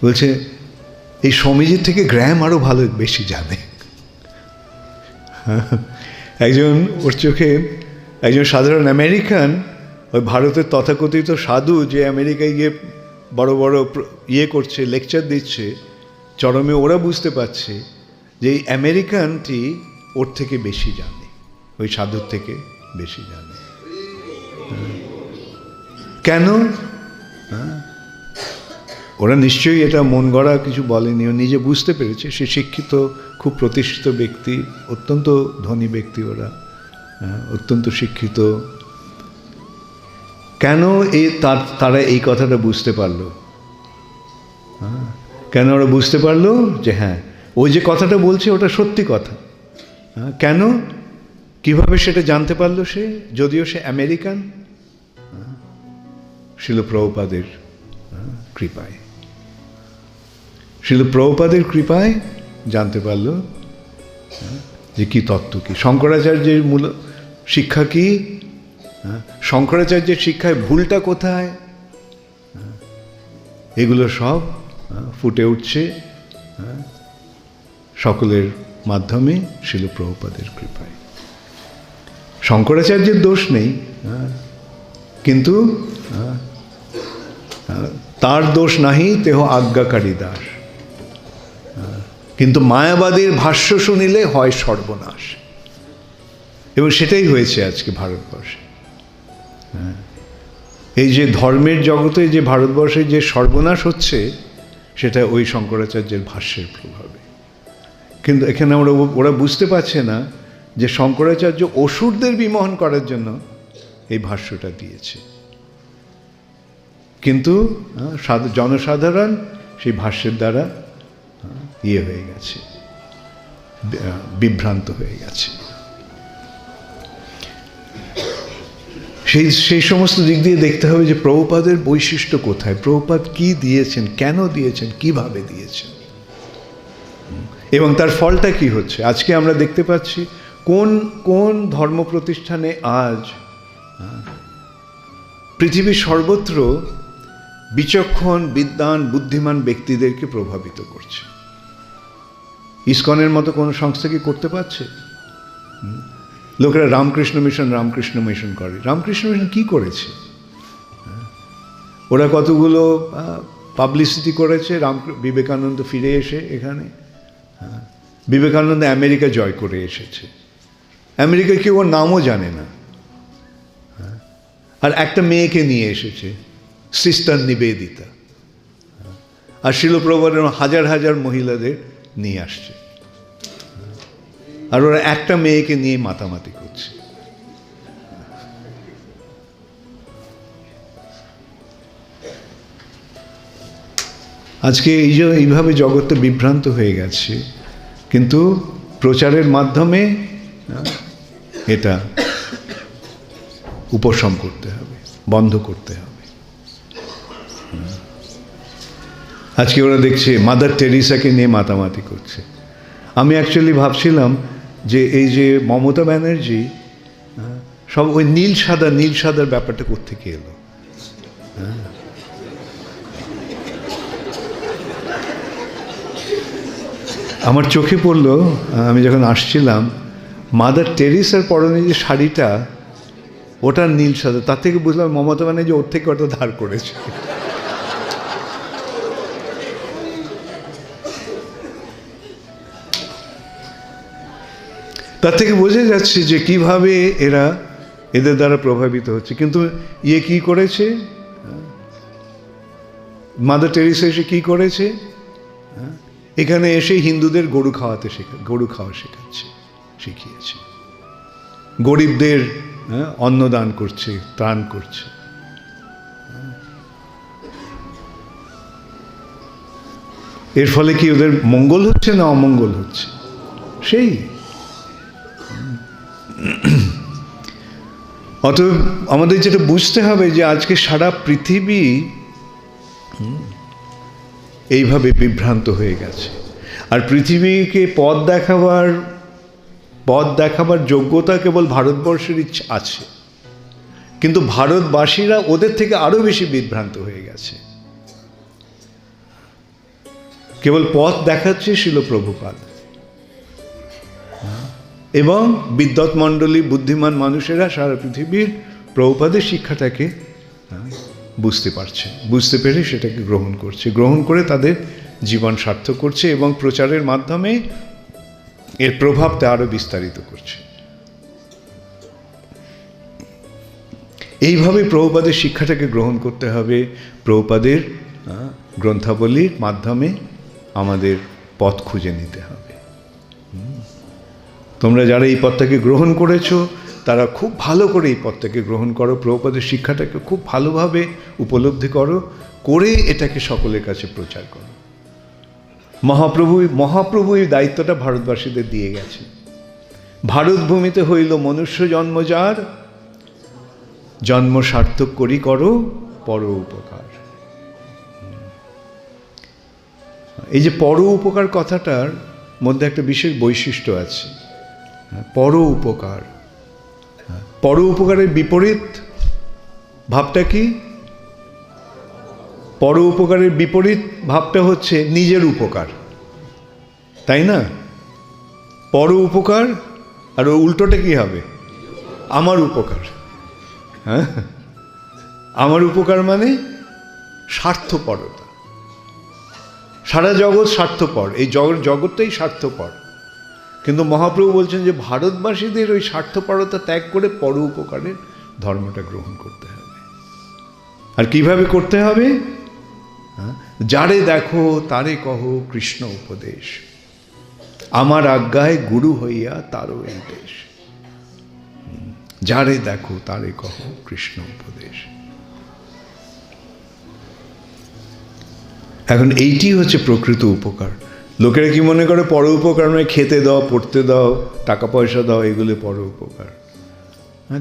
বলছে এই স্বামীজির থেকে গ্র্যাম আরো ভালো বেশি জানে। একজন ওর চোখে একজন সাধারণ আমেরিকান, ওই ভারতের তথাকথিত সাধু যে আমেরিকায় গিয়ে বড় বড় ইয়ে করছে, লেকচার দিচ্ছে, চরমে ওরা বুঝতে পারছে যে এই আমেরিকানটি ওর থেকে বেশি জানে, ওই সাধুর থেকে বেশি জানে। কেন? ওরা নিশ্চয়ই এটা মন গড়া কিছু বলেনি, ও নিজে বুঝতে পেরেছে। সে শিক্ষিত, খুব প্রতিষ্ঠিত ব্যক্তি, অত্যন্ত ধনী ব্যক্তি ওরা, অত্যন্ত শিক্ষিত। কেন তারা এই কথাটা বুঝতে পারলো? কেন ওরা বুঝতে পারলো যে হ্যাঁ ওই যে কথাটা বলছে ওটা সত্যি কথা? কেন, কিভাবে সেটা জানতে পারলো সে, যদিও সে আমেরিকান? শিল প্রভুপাদের কৃপায়, শিল প্রভুপাদের কৃপায় জানতে পারলো যে কি তত্ত্ব, কি শঙ্করাচার্যের মূল শিক্ষা কি, শঙ্করাচার্যের শিক্ষায় ভুলটা কোথায়, এগুলো সব ফুটে উঠছে সকলের মাধ্যমে শিল প্রভুপাদের কৃপায়। শঙ্করাচার্যের দোষ নেই, কিন্তু তার দোষ নাহি তেহ আজ্ঞাকারী দাস, কিন্তু মায়াবাদীর ভাষ্য শুনিলে হয় সর্বনাশ। এবং সেটাই হয়েছে আজকে ভারতবর্ষে। এই যে ধর্মের জগতে যে ভারতবর্ষে যে সর্বনাশ হচ্ছে, সেটা ওই শঙ্করাচার্যের ভাষ্যের প্রভাবে। কিন্তু এখানে ওরা বুঝতে পারছে না যে শঙ্করাচার্য অসুরদের বিমোহন করার জন্য এই ভাষ্যটা দিয়েছে, কিন্তু জনসাধারণ সেই ভাষ্যের দ্বারা ইয়ে হয়ে গেছে, বিভ্রান্ত হয়ে গেছে। সেই সমস্ত দিক দিয়ে দেখতে হবে যে প্রভুপাদের বৈশিষ্ট্য কোথায়, প্রভুপাদ কি দিয়েছেন, কেন দিয়েছেন, কিভাবে দিয়েছেন, এবং তার ফলটা কি হচ্ছে। আজকে আমরা দেখতে পাচ্ছি কোন কোন ধর্ম প্রতিষ্ঠানে আজ পৃথিবীর সর্বত্র বিচক্ষণ, বিদ্বান, বুদ্ধিমান ব্যক্তিদেরকে প্রভাবিত করছে। ইসকনের মতো কোনো সংস্থা কি করতে পারছে? লোকেরা রামকৃষ্ণ মিশন করে। রামকৃষ্ণ মিশন কি করেছে? ওরা কতগুলো পাবলিসিটি করেছে। বিবেকানন্দ ফিরে এসে এখানে, বিবেকানন্দ আমেরিকা জয় করে এসেছে, আমেরিকায় কেউ ওর নামও জানে না, আর একটা মেয়েকে নিয়ে এসেছে, সিস্টার নিবেদিতা, আর শিলপ্রভুপাদের হাজার হাজার মহিলাদের নিয়ে আসছে, আর ওরা একটা মেয়েকে নিয়ে মাতামাতি করছে। আজকে এইভাবে জগৎটা বিভ্রান্ত হয়ে গেছে, কিন্তু প্রচারের মাধ্যমে এটা উপশম করতে হবে, বন্ধ করতে হবে। আজকে ওরা দেখছে মাদার টেরিসাকে নিয়ে মাতামাতি করছে। আমি অ্যাকচুয়ালি ভাবছিলাম যে এই যে মমতা ব্যানার্জি সব ওই নীল সাদার ব্যাপারটা কোত্থেকে এলো? আমার চোখে পড়ল, আমি যখন আসছিলাম, মাদার টেরিসার পরনে যে শাড়িটা, ওটা নীল সাদা। তার থেকে বুঝলাম মমতা ব্যানার্জি ওর থেকে ওটা ধার করেছে। তার থেকে বোঝা যাচ্ছে যে কিভাবে এদের দ্বারা প্রভাবিত হচ্ছে। কিন্তু কি করেছে, মাদার টেরিসা এসে কি করেছে, এখানে এসে হিন্দুদের গরু খাওয়া শিখিয়েছে, গরিবদের অন্নদান করছে, ত্রাণ করছে। এর ফলে কি ওদের মঙ্গল হচ্ছে না অমঙ্গল হচ্ছে? সেই অতএব আমাদের যেটা বুঝতে হবে যে আজকে সারা পৃথিবী এইভাবে বিভ্রান্ত হয়ে গেছে। আর পৃথিবীকে পথ দেখাবার যোগ্যতা কেবল ভারতবর্ষের আছে, কিন্তু ভারতবাসীরা ওদের থেকে আরো বেশি বিভ্রান্ত হয়ে গেছে। কেবল পথ দেখাচ্ছে শিল প্রভুপাদ এবং বিদ্বৎ মণ্ডলী, বুদ্ধিমান মানুষেরা সারা পৃথিবীর প্রভুপাদের শিক্ষাটাকে বুঝতে পারছে, বুঝতে পেরে সেটাকে গ্রহণ করে তাদের জীবন সার্থক করছে এবং প্রচারের মাধ্যমে এর প্রভাবটা আরো বিস্তারিত করছে। এইভাবে প্রভুপাদের শিক্ষাটাকে গ্রহণ করতে হবে। প্রভুপাদের গ্রন্থাবলীর মাধ্যমে আমাদের পথ খুঁজে নিতে হবে। তোমরা যারা এই পথটাকে গ্রহণ করেছো তারা খুব ভালো করে এই পথটাকে গ্রহণ করো, প্রভুপাদের শিক্ষাটাকে খুব ভালোভাবে উপলব্ধি করে এটাকে সকলের কাছে প্রচার করো। মহাপ্রভু এই দায়িত্বটা ভারতবাসীদের দিয়ে গেছে। ভারত ভূমিতে হইল মনুষ্য জন্ম যার, জন্ম সার্থক করি করো পর উপকার। এই যে পর উপকার কথাটার মধ্যে একটা বিশেষ বৈশিষ্ট্য আছে। পর উপকার, পর উপকারের বিপরীত ভাবটা কি? পর উপকারের বিপরীত ভাবটা হচ্ছে নিজের উপকার, তাই না? পর উপকার আর উল্টোটা কি হবে? আমার উপকার। হ্যাঁ, আমার উপকার মানে স্বার্থপরতা। সারা জগৎ স্বার্থপর, এই জগৎটাই স্বার্থপর। কিন্তু মহাপ্রভু বলছেন যে ভারতবাসীদের ওই স্বার্থপরতা ত্যাগ করে পর উপকারের ধর্মটা গ্রহণ করতে হবে। আর কিভাবে করতে হবে? যারে দেখো তারে কহ কৃষ্ণ উপদেশ, আমার আজ্ঞায় গুরু হইয়া তারও এই দেশ। যারে দেখো তারে কহ কৃষ্ণ উপদেশ। এখন এইটি হচ্ছে প্রকৃত উপকার। লোকেরা কি মনে করে পর উপকার মানে খেতে দাও, পড়তে দাও, টাকা পয়সা দাও, এগুলো পর উপকার।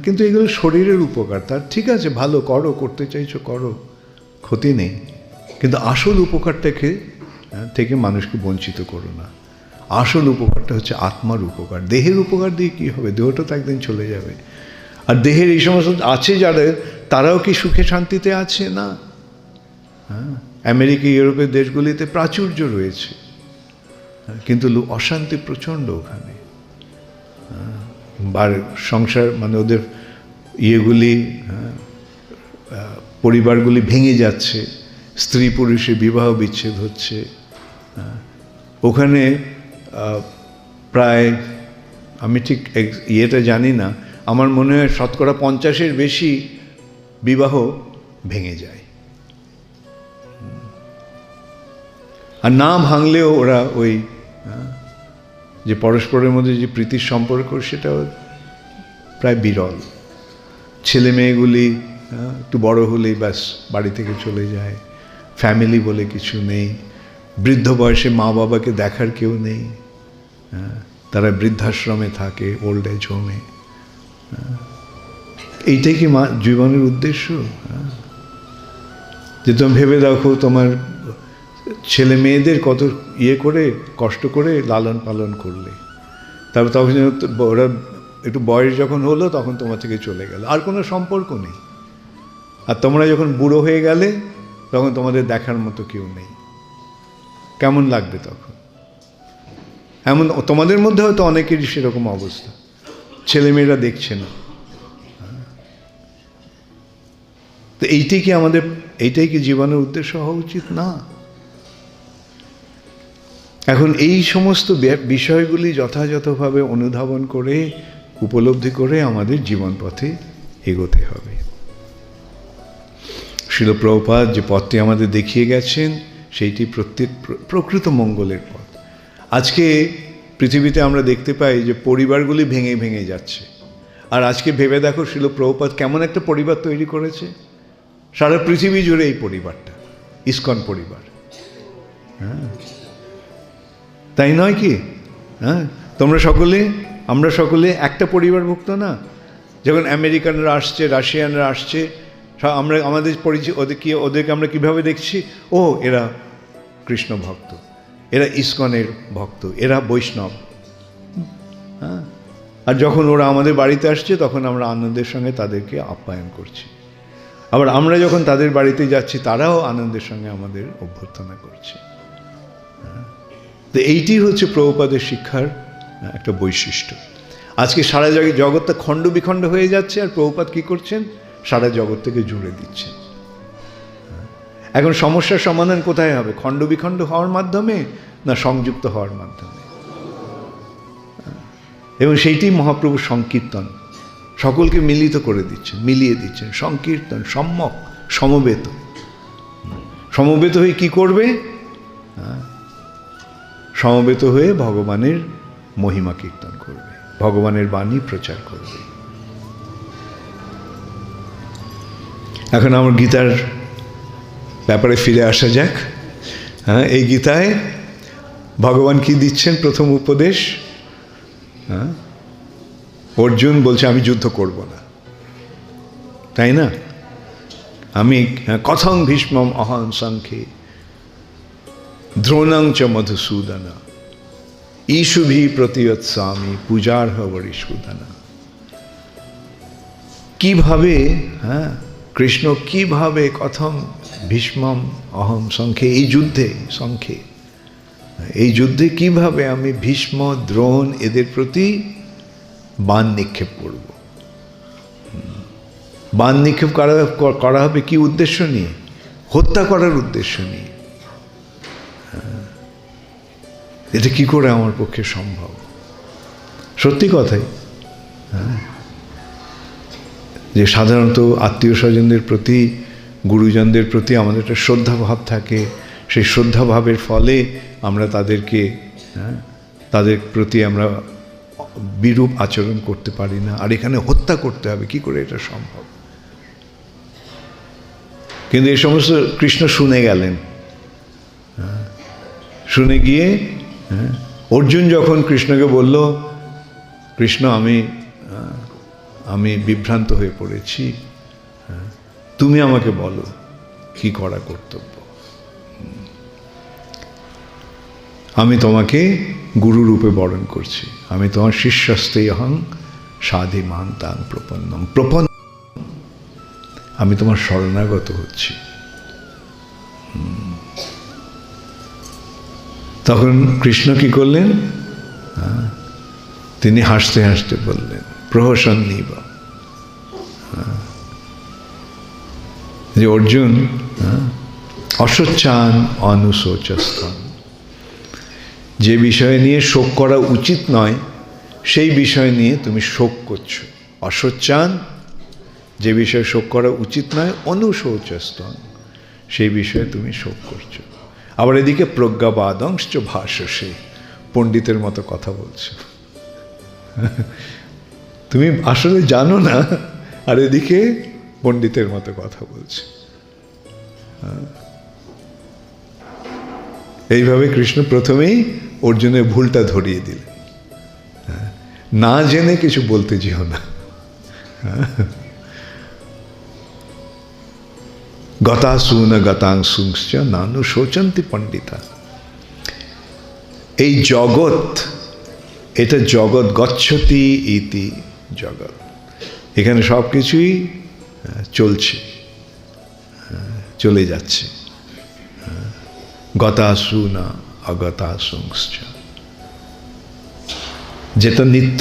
কিন্তু এগুলো শরীরের উপকার। তার ঠিক আছে, ভালো করো, করতে চাইছো করো, ক্ষতি নেই। কিন্তু আসল উপকারটাকে থেকে মানুষকে বঞ্চিত করো না। আসল উপকারটা হচ্ছে আত্মার উপকার। দেহের উপকার দিয়ে কী হবে? দেহটা তো একদিন চলে যাবে। আর দেহের এই সমস্ত আছে যাদের, তারাও কি সুখে শান্তিতে আছে? না। আমেরিকা, ইউরোপের দেশগুলিতে প্রাচুর্য রয়েছে, কিন্তু অশান্তি প্রচণ্ড ওখানে। আর সংসার মানে ওদের পরিবারগুলি ভেঙে যাচ্ছে, স্ত্রী পুরুষের বিবাহ বিচ্ছেদ হচ্ছে। ওখানে প্রায়, আমি ঠিক ইয়েটা জানি না, আমার মনে হয় 50%-এর বেশি বিবাহ ভেঙে যায়। আর না ভাঙলেও ওরা ওই যে পরস্পরের মধ্যে যে প্রীতির সম্পর্ক, সেটাও প্রায় বিরল। ছেলে মেয়েগুলি একটু বড় হলেই ব্যাস বাড়ি থেকে চলে যায়, ফ্যামিলি বলে কিছু নেই। বৃদ্ধ বয়সে মা বাবাকে দেখার কেউ নেই, তারা বৃদ্ধাশ্রমে থাকে, ওল্ড এজ হোমে। এইটাই কি জীবনের উদ্দেশ্য? যে তুমি ভেবে দেখো, তোমার ছেলে মেয়েদের কত করে কষ্ট করে লালন পালন করলে, তারপর তখন ওরা একটু বয়স যখন হলো তখন তোমার থেকে চলে গেল, আর কোনো সম্পর্ক নেই। আর তোমরা যখন বুড়ো হয়ে গেলে তখন তোমাদের দেখার মতো কেউ নেই। কেমন লাগবে তখন? এমন তোমাদের মধ্যে হয়তো অনেকেরই সেরকম অবস্থা, ছেলেমেয়েরা দেখছে না। তো এইটাই কি জীবনের উদ্দেশ্য হওয়া উচিত? না। এখন এই সমস্ত বিষয়গুলি যথাযথভাবে অনুধাবন করে, উপলব্ধি করে আমাদের জীবন পথে এগোতে হবে। শিল প্রভুপাদ যে পথটি আমাদের দেখিয়ে গেছেন, সেইটি প্রকৃত মঙ্গলের পথ। আজকে পৃথিবীতে আমরা দেখতে পাই যে পরিবারগুলি ভেঙে ভেঙে যাচ্ছে। আর আজকে ভেবে দেখো শিল প্রভুপাদ কেমন একটা পরিবার তৈরি করেছে। সারা পৃথিবী জুড়ে এই পরিবারটা ইসকন পরিবার। হ্যাঁ, তাই নয় কি? হ্যাঁ, আমরা সকলে একটা পরিবারভুক্ত না? যখন আমেরিকানরা আসছে, রাশিয়ানরা আসছে, আমরা আমাদের ওদেরকে আমরা কিভাবে দেখছি? ও এরা কৃষ্ণ ভক্ত, এরা ইসকনের ভক্ত, এরা বৈষ্ণব। হ্যাঁ, আর যখন ওরা আমাদের বাড়িতে আসছে তখন আমরা আনন্দের সঙ্গে তাদেরকে আপ্যায়ন করছি। আবার আমরা যখন তাদের বাড়িতে যাচ্ছি তারাও আনন্দের সঙ্গে আমাদের অভ্যর্থনা করছে। তো এইটি হচ্ছে প্রভুপাদের শিক্ষার একটা বৈশিষ্ট্য। আজকে সারা জগৎটা খণ্ড বিখণ্ড হয়ে যাচ্ছে, আর প্রভুপাদ কি করছেন? সারা জগৎ থেকে জুড়ে দিচ্ছেন। এখন সমস্যার সমাধান কোথায় হবে? খণ্ড বিখণ্ড হওয়ার মাধ্যমে না সংযুক্ত হওয়ার মাধ্যমে? এবং সেইটি মহাপ্রভু সংকীর্তন, সকলকে মিলিয়ে দিচ্ছেন। সংকীর্তন, সম্যক, সমবেত হয়ে কি করবে? সমবেত হয়ে ভগবানের মহিমা কীর্তন করবে, ভগবানের বাণী প্রচার করবে। এখন আমার গীতার ব্যাপারে ফিরে আসা যাক। হ্যাঁ, এই গীতায় ভগবান কি দিচ্ছেন? প্রথম উপদেশ। হ্যাঁ, অর্জুন বলছে আমি যুদ্ধ করব না, তাই না? আমি কথং ভীষ্মম অহং সংখ্যে দ্রোণং চ মধুসূদনা ঈশুভি প্রতিয়ৎসামি পূজার্হ বরিসূদনা। কিভাবে কৃষ্ণ কিভাবে কথং ভীষ্মম অহং সংখ্যে, এই যুদ্ধে কিভাবে আমি ভীষ্ম, দ্রোণ এদের প্রতি বাণ নিক্ষেপ করব। বাণ নিক্ষেপ করা হবে কি উদ্দেশ্য নিয়ে? হত্যা করার উদ্দেশ্য নিয়ে। এটা কি করে আমার পক্ষে সম্ভব? সত্যি কথাই, যে সাধারণত আত্মীয় স্বজনদের প্রতি, গুরুজনদের প্রতি আমাদের একটা শ্রদ্ধাভাব থাকে। সেই শ্রদ্ধাভাবের ফলে আমরা তাদের প্রতি আমরা বিরূপ আচরণ করতে পারি না। আর এখানে হত্যা করতে হবে, কি করে এটা সম্ভব? কিন্তু এই সমস্ত কৃষ্ণ শুনে গেলেন। শুনে গিয়ে অর্জুন যখন কৃষ্ণকে বলল, কৃষ্ণ আমি বিভ্রান্ত হয়ে পড়েছি, তুমি আমাকে বলো কি করা কর্তব্য। আমি তোমাকে গুরুরূপে বরণ করছি, আমি তোমার শিষ্যস্তেই অহং সাধি মান্তাং প্রপন্নম, আমি তোমার শরণাগত হচ্ছি। তখন কৃষ্ণ কি করলেন? তিনি হাসতে হাসতে বললেন, প্রহসন্নিব, যে অর্জুন অশোচান অনুশোচস্তন, যে বিষয় নিয়ে শোক করা উচিত নয় সেই বিষয় নিয়ে তুমি শোক করছো। অশোচান, যে বিষয়ে শোক করা উচিত নয়, অনুশোচস্তন, সেই বিষয়ে তুমি শোক করছো। আবার এদিকে প্রজ্ঞাবাদংশ্চ ভাষসে, পণ্ডিতের মতো কথা বলছো, তুমি আসলে জানো না, আর এদিকে পণ্ডিতের মতো কথা বলছো। এইভাবে কৃষ্ণ প্রথমেই অর্জুনের ভুলটা ধরিয়ে দিলেন, না জেনে কিছু বলতে যেও না। গতাসুন গতাংশুংশ্চ নানু শোচন্তি পণ্ডিতা। এই জগৎ, এটা জগৎ, গচ্ছতি ইতি জগৎ, এখানে সব কিছুই চলছে, চলে যাচ্ছে। গতাসুনা অগতাসুংশ্চ, যেটা নিত্য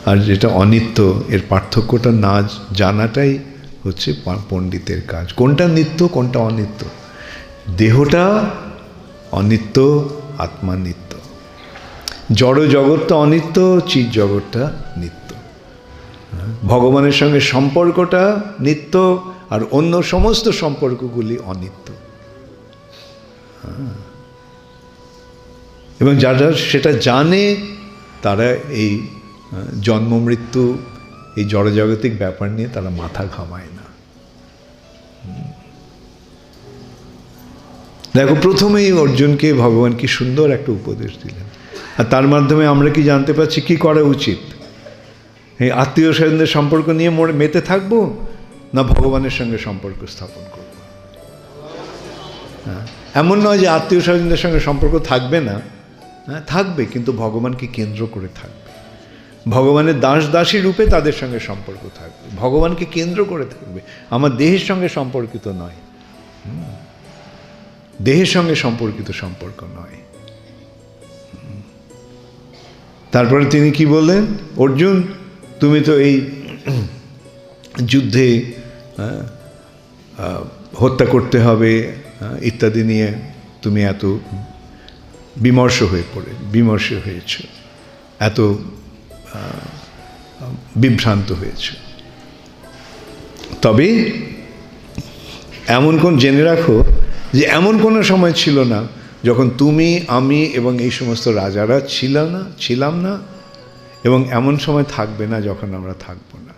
আর যেটা অনিত্য এর পার্থক্যটা না জানাটাই হচ্ছে পণ্ডিতের কাজ। কোনটা নিত্য কোনটা অনিত্য? দেহটা অনিত্য, আত্মা নিত্য। জড় জগৎটা অনিত্য, চিৎ জগৎটা নিত্য। ভগবানের সঙ্গে সম্পর্কটা নিত্য, আর অন্য সমস্ত সম্পর্কগুলি অনিত্য। এবং যারা সেটা জানে তারা এই জন্ম মৃত্যু, এই জড়জাগতিক ব্যাপার নিয়ে তারা মাথা ঘামায় না। দেখো, প্রথমেই অর্জুনকে ভগবান কি সুন্দর একটা উপদেশ দিলেন, আর তার মাধ্যমে আমরা কি জানতে পারছি কি করা উচিত? এই আত্মীয় স্বজনদের সম্পর্ক নিয়ে মেতে থাকবো, না ভগবানের সঙ্গে সম্পর্ক স্থাপন করব? হ্যাঁ, এমন নয় যে আত্মীয় স্বজনদের সঙ্গে সম্পর্ক থাকবে না, হ্যাঁ থাকবে, কিন্তু ভগবানকে কেন্দ্র করে থাকবে। ভগবানের দাস দাসী রূপে তাদের সঙ্গে সম্পর্ক থাকবে, ভগবানকে কেন্দ্র করে থাকবে, আমার দেহের সঙ্গে সম্পর্কিত নয়, দেহের সঙ্গে সম্পর্কিত সম্পর্ক নয়। তারপরে তিনি কি বললেন? অর্জুন, তুমি তো এই যুদ্ধে হত্যা করতে হবে ইত্যাদি নিয়ে তুমি এত বিমর্ষ হয়েছ, এত বিভ্রান্ত হয়েছ। তবে এমন জেনে রাখো যে এমন কোনো সময় ছিল না যখন তুমি, আমি এবং এই সমস্ত রাজারা ছিলাম না, এবং এমন সময় থাকবে না যখন আমরা থাকব না।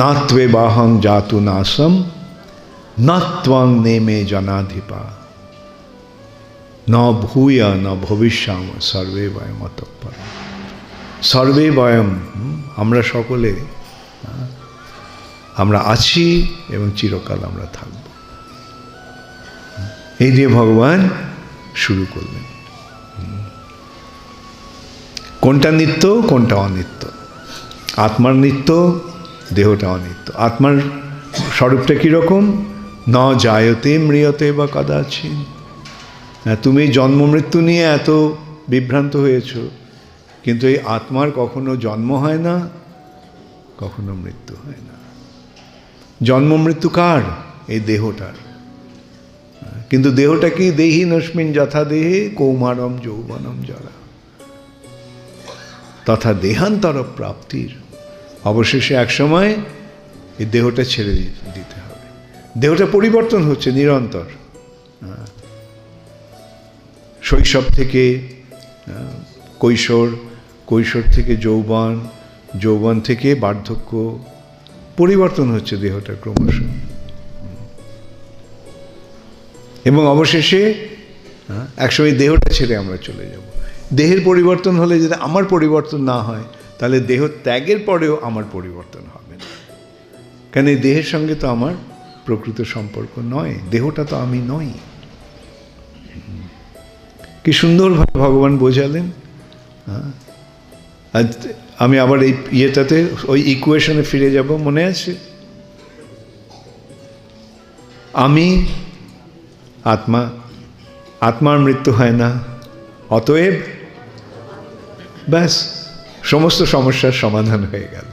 না ত্বে বাহং জাতু নাসম না ত্বং নেমে জনাধিপা ন ভূয়া ন ভবিষ্যাম সর্বে বয়ম অতঃপর। সর্বে বয়ম, আমরা সকলে আমরা আছি এবং চিরকাল আমরা থাকব। এই দিয়ে ভগবান শুরু করলেন। কোনটা নিত্য কোনটা অনিত্য? আত্মার নিত্য, দেহটা অনিত্য। আত্মার স্বরূপটা কীরকম? ন জায়তে ম্রিয়তে বা কদাচিৎ। তুমি জন্ম মৃত্যু নিয়ে এত বিভ্রান্ত হয়েছ, কিন্তু এই আত্মার কখনো জন্ম হয় না, কখনো মৃত্যু হয় না। জন্ম মৃত্যু কার? এই দেহটার। কিন্তু দেহটা কি? দেহি নস্মিন যথা দেহে কৌমারম যৌবনম জরা তথা দেহান্তর প্রাপ্তির। অবশেষে একসময় এই দেহটা ছেড়ে দিতে হবে। দেহটা পরিবর্তন হচ্ছে নিরন্তর। শৈশব থেকে কৈশোর, কৈশোর থেকে যৌবন, যৌবন থেকে বার্ধক্য, পরিবর্তন হচ্ছে দেহটা ক্রমশ। এবং অবশেষে একসময় দেহটা ছেড়ে আমরা চলে যাব। দেহের পরিবর্তন হলে যদি আমার পরিবর্তন না হয়, তাহলে দেহ ত্যাগের পরেও আমার পরিবর্তন হবে না। কেন এই দেহের সঙ্গে তো আমার প্রকৃত সম্পর্ক নয়, দেহটা তো আমি নই। কি সুন্দরভাবে ভগবান বোঝালেন। আর আমি আবার এই ইয়েটাতে ওই ইকুয়েশনে ফিরে যাব, মনে আছে? আমি আত্মা, আত্মার মৃত্যু হয় না, অতএব ব্যাস সমস্ত সমস্যার সমাধান হয়ে গেল।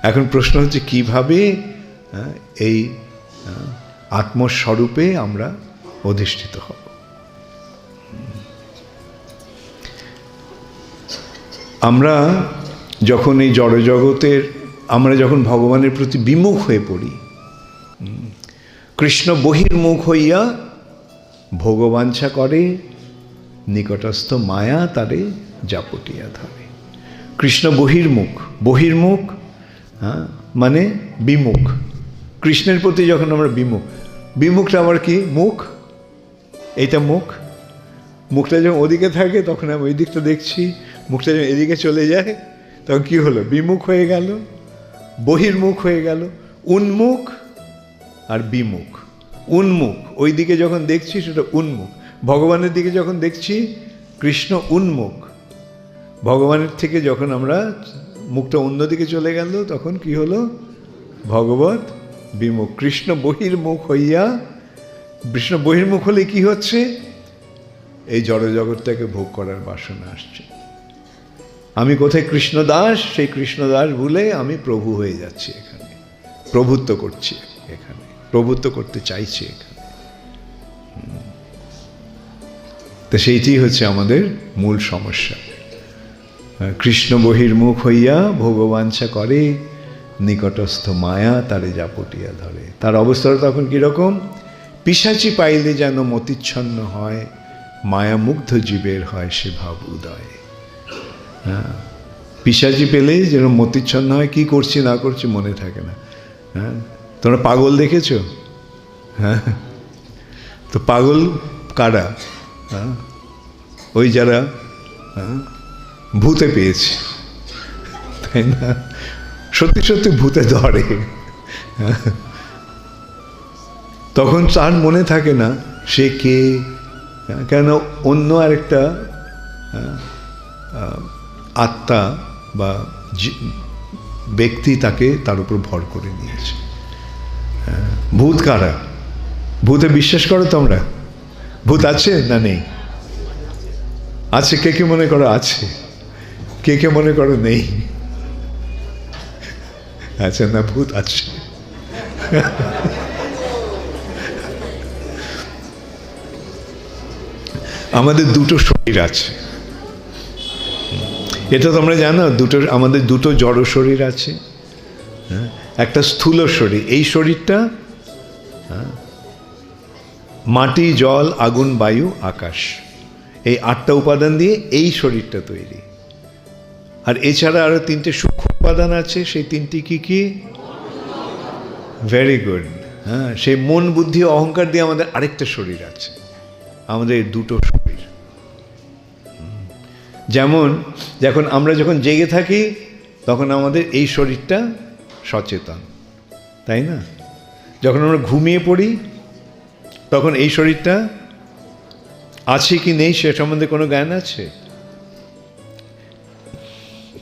এখন প্রশ্ন হচ্ছে কিভাবে এই আত্মস্বরূপে আমরা অধিষ্ঠিত হব। আমরা যখন এই জড়জগতের, আমরা যখন ভগবানের প্রতি বিমুখ হয়ে পড়ি, কৃষ্ণ বহির্মুখ হইয়া ভোগবাঞ্ছা করে, নিকটস্থ মায়া তারে জাপটিয়া ধরে। কৃষ্ণ বহির্মুখ, বহির্মুখ মানে বিমুখ। কৃষ্ণের প্রতি যখন আমরা বিমুখ, বিমুখটা আবার কি? মুখ, এইটা মুখ। মুখটা যখন ওদিকে থাকে তখন আমি ওই দিকটা দেখছি, মুখটা যখন এদিকে চলে যায় তখন কি হলো? বিমুখ হয়ে গেল, বহির্মুখ হয়ে গেল। উন্মুখ আর বিমুখ। উন্মুখ ওই দিকে যখন দেখছি সেটা উন্মুখ, ভগবানের দিকে যখন দেখছি কৃষ্ণ উন্মুখ। ভগবানের থেকে যখন আমরা মুখটা অন্যদিকে চলে গেল তখন কি হলো? ভগবত বিমুখ। কৃষ্ণ বহির্মুখ হইয়া বিষ্ণু বহির্মুখ হলে কি হচ্ছে? এই জড়জগৎটাকে ভোগ করার বাসনা আসছে। আমি কোথায় কৃষ্ণদাস, সেই কৃষ্ণদাস ভুলে আমি প্রভু হয়ে যাচ্ছি, এখানে প্রভুত্ব করছি, এখানে প্রভুত্ব করতে চাইছি এখানে। তো সেইটি হচ্ছে আমাদের মূল সমস্যা। কৃষ্ণ বহির্মুখ হইয়া ভোগবাঞ্ছা করে, নিকটস্থ মায়া তারে জাপটিয়া ধরে। তার অবস্থাটা তখন কীরকম? পিশাচি পাইলে যেন মতিচ্ছন্ন হয়, মায়ামুগ্ধ জীবের হয় সে ভাব উদয়। হ্যাঁ, পিশাচি পেলে যেন মতিচ্ছন্ন হয়, কি করছি না করছি মনে থাকে না। হ্যাঁ, তোমরা পাগল দেখেছো? হ্যাঁ, তো পাগল কারা? হ্যাঁ, ওই যারা ভূতে পেয়েছে, তাই না? সত্যি সত্যি ভূতে ধরে, তখন তার মনে থাকে না সে কে, কেন অন্য আরেকটা আত্মা বা ব্যক্তি তাকে তার উপর ভর করে নিয়েছে। ভূত কারা? ভূতে বিশ্বাস করো তোমরা? ভূত আছে না নেই? আছে। কে কে মনে করো আছে? কে কে মনে করো নেই? আচ্ছা, না, ভূত আছে। আমাদের দুটো শরীর আছে, এটা তোমরা জানো? আমাদের দুটো জড় শরীর আছে। একটা স্থূল শরীর, এই শরীরটা মাটি, জল, আগুন, বায়ু, আকাশ, এই 8টা উপাদান দিয়ে এই শরীরটা তৈরি। আর এছাড়া আরো 3টে সূক্ষ্ম উপাদান আছে। সেই 3টি কি কি? Very good. হ্যাঁ, সেই মন, বুদ্ধি, অহংকার দিয়ে আমাদের আরেকটা শরীর আছে। আমাদের এই দুটো শরীর। যেমন আমরা যখন জেগে থাকি তখন আমাদের এই শরীরটা সচেতন, তাই না? যখন আমরা ঘুমিয়ে পড়ি তখন এই শরীরটা আছে কি নেই সে সম্বন্ধে কোনো জ্ঞান আছে?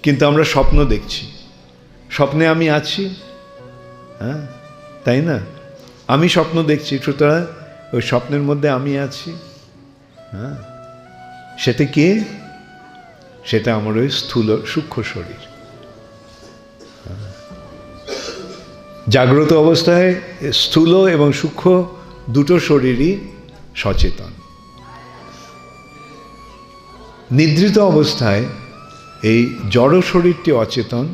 কিন্তু আমরা স্বপ্ন দেখছি, স্বপ্নে আমি আছি, হ্যাঁ, তাই না? আমি স্বপ্ন দেখছি, সুতরাং ওই স্বপ্নের মধ্যে আমি আছি। হ্যাঁ, সেটা কে? সেটা আমার ওই স্থূল সূক্ষ্ম শরীর। জাগ্রত অবস্থায় স্থূল এবং সূক্ষ্ম দুটো শরীরই সচেতন। নিদ্রিত অবস্থায় এই জড় শরীরটি অচেতন,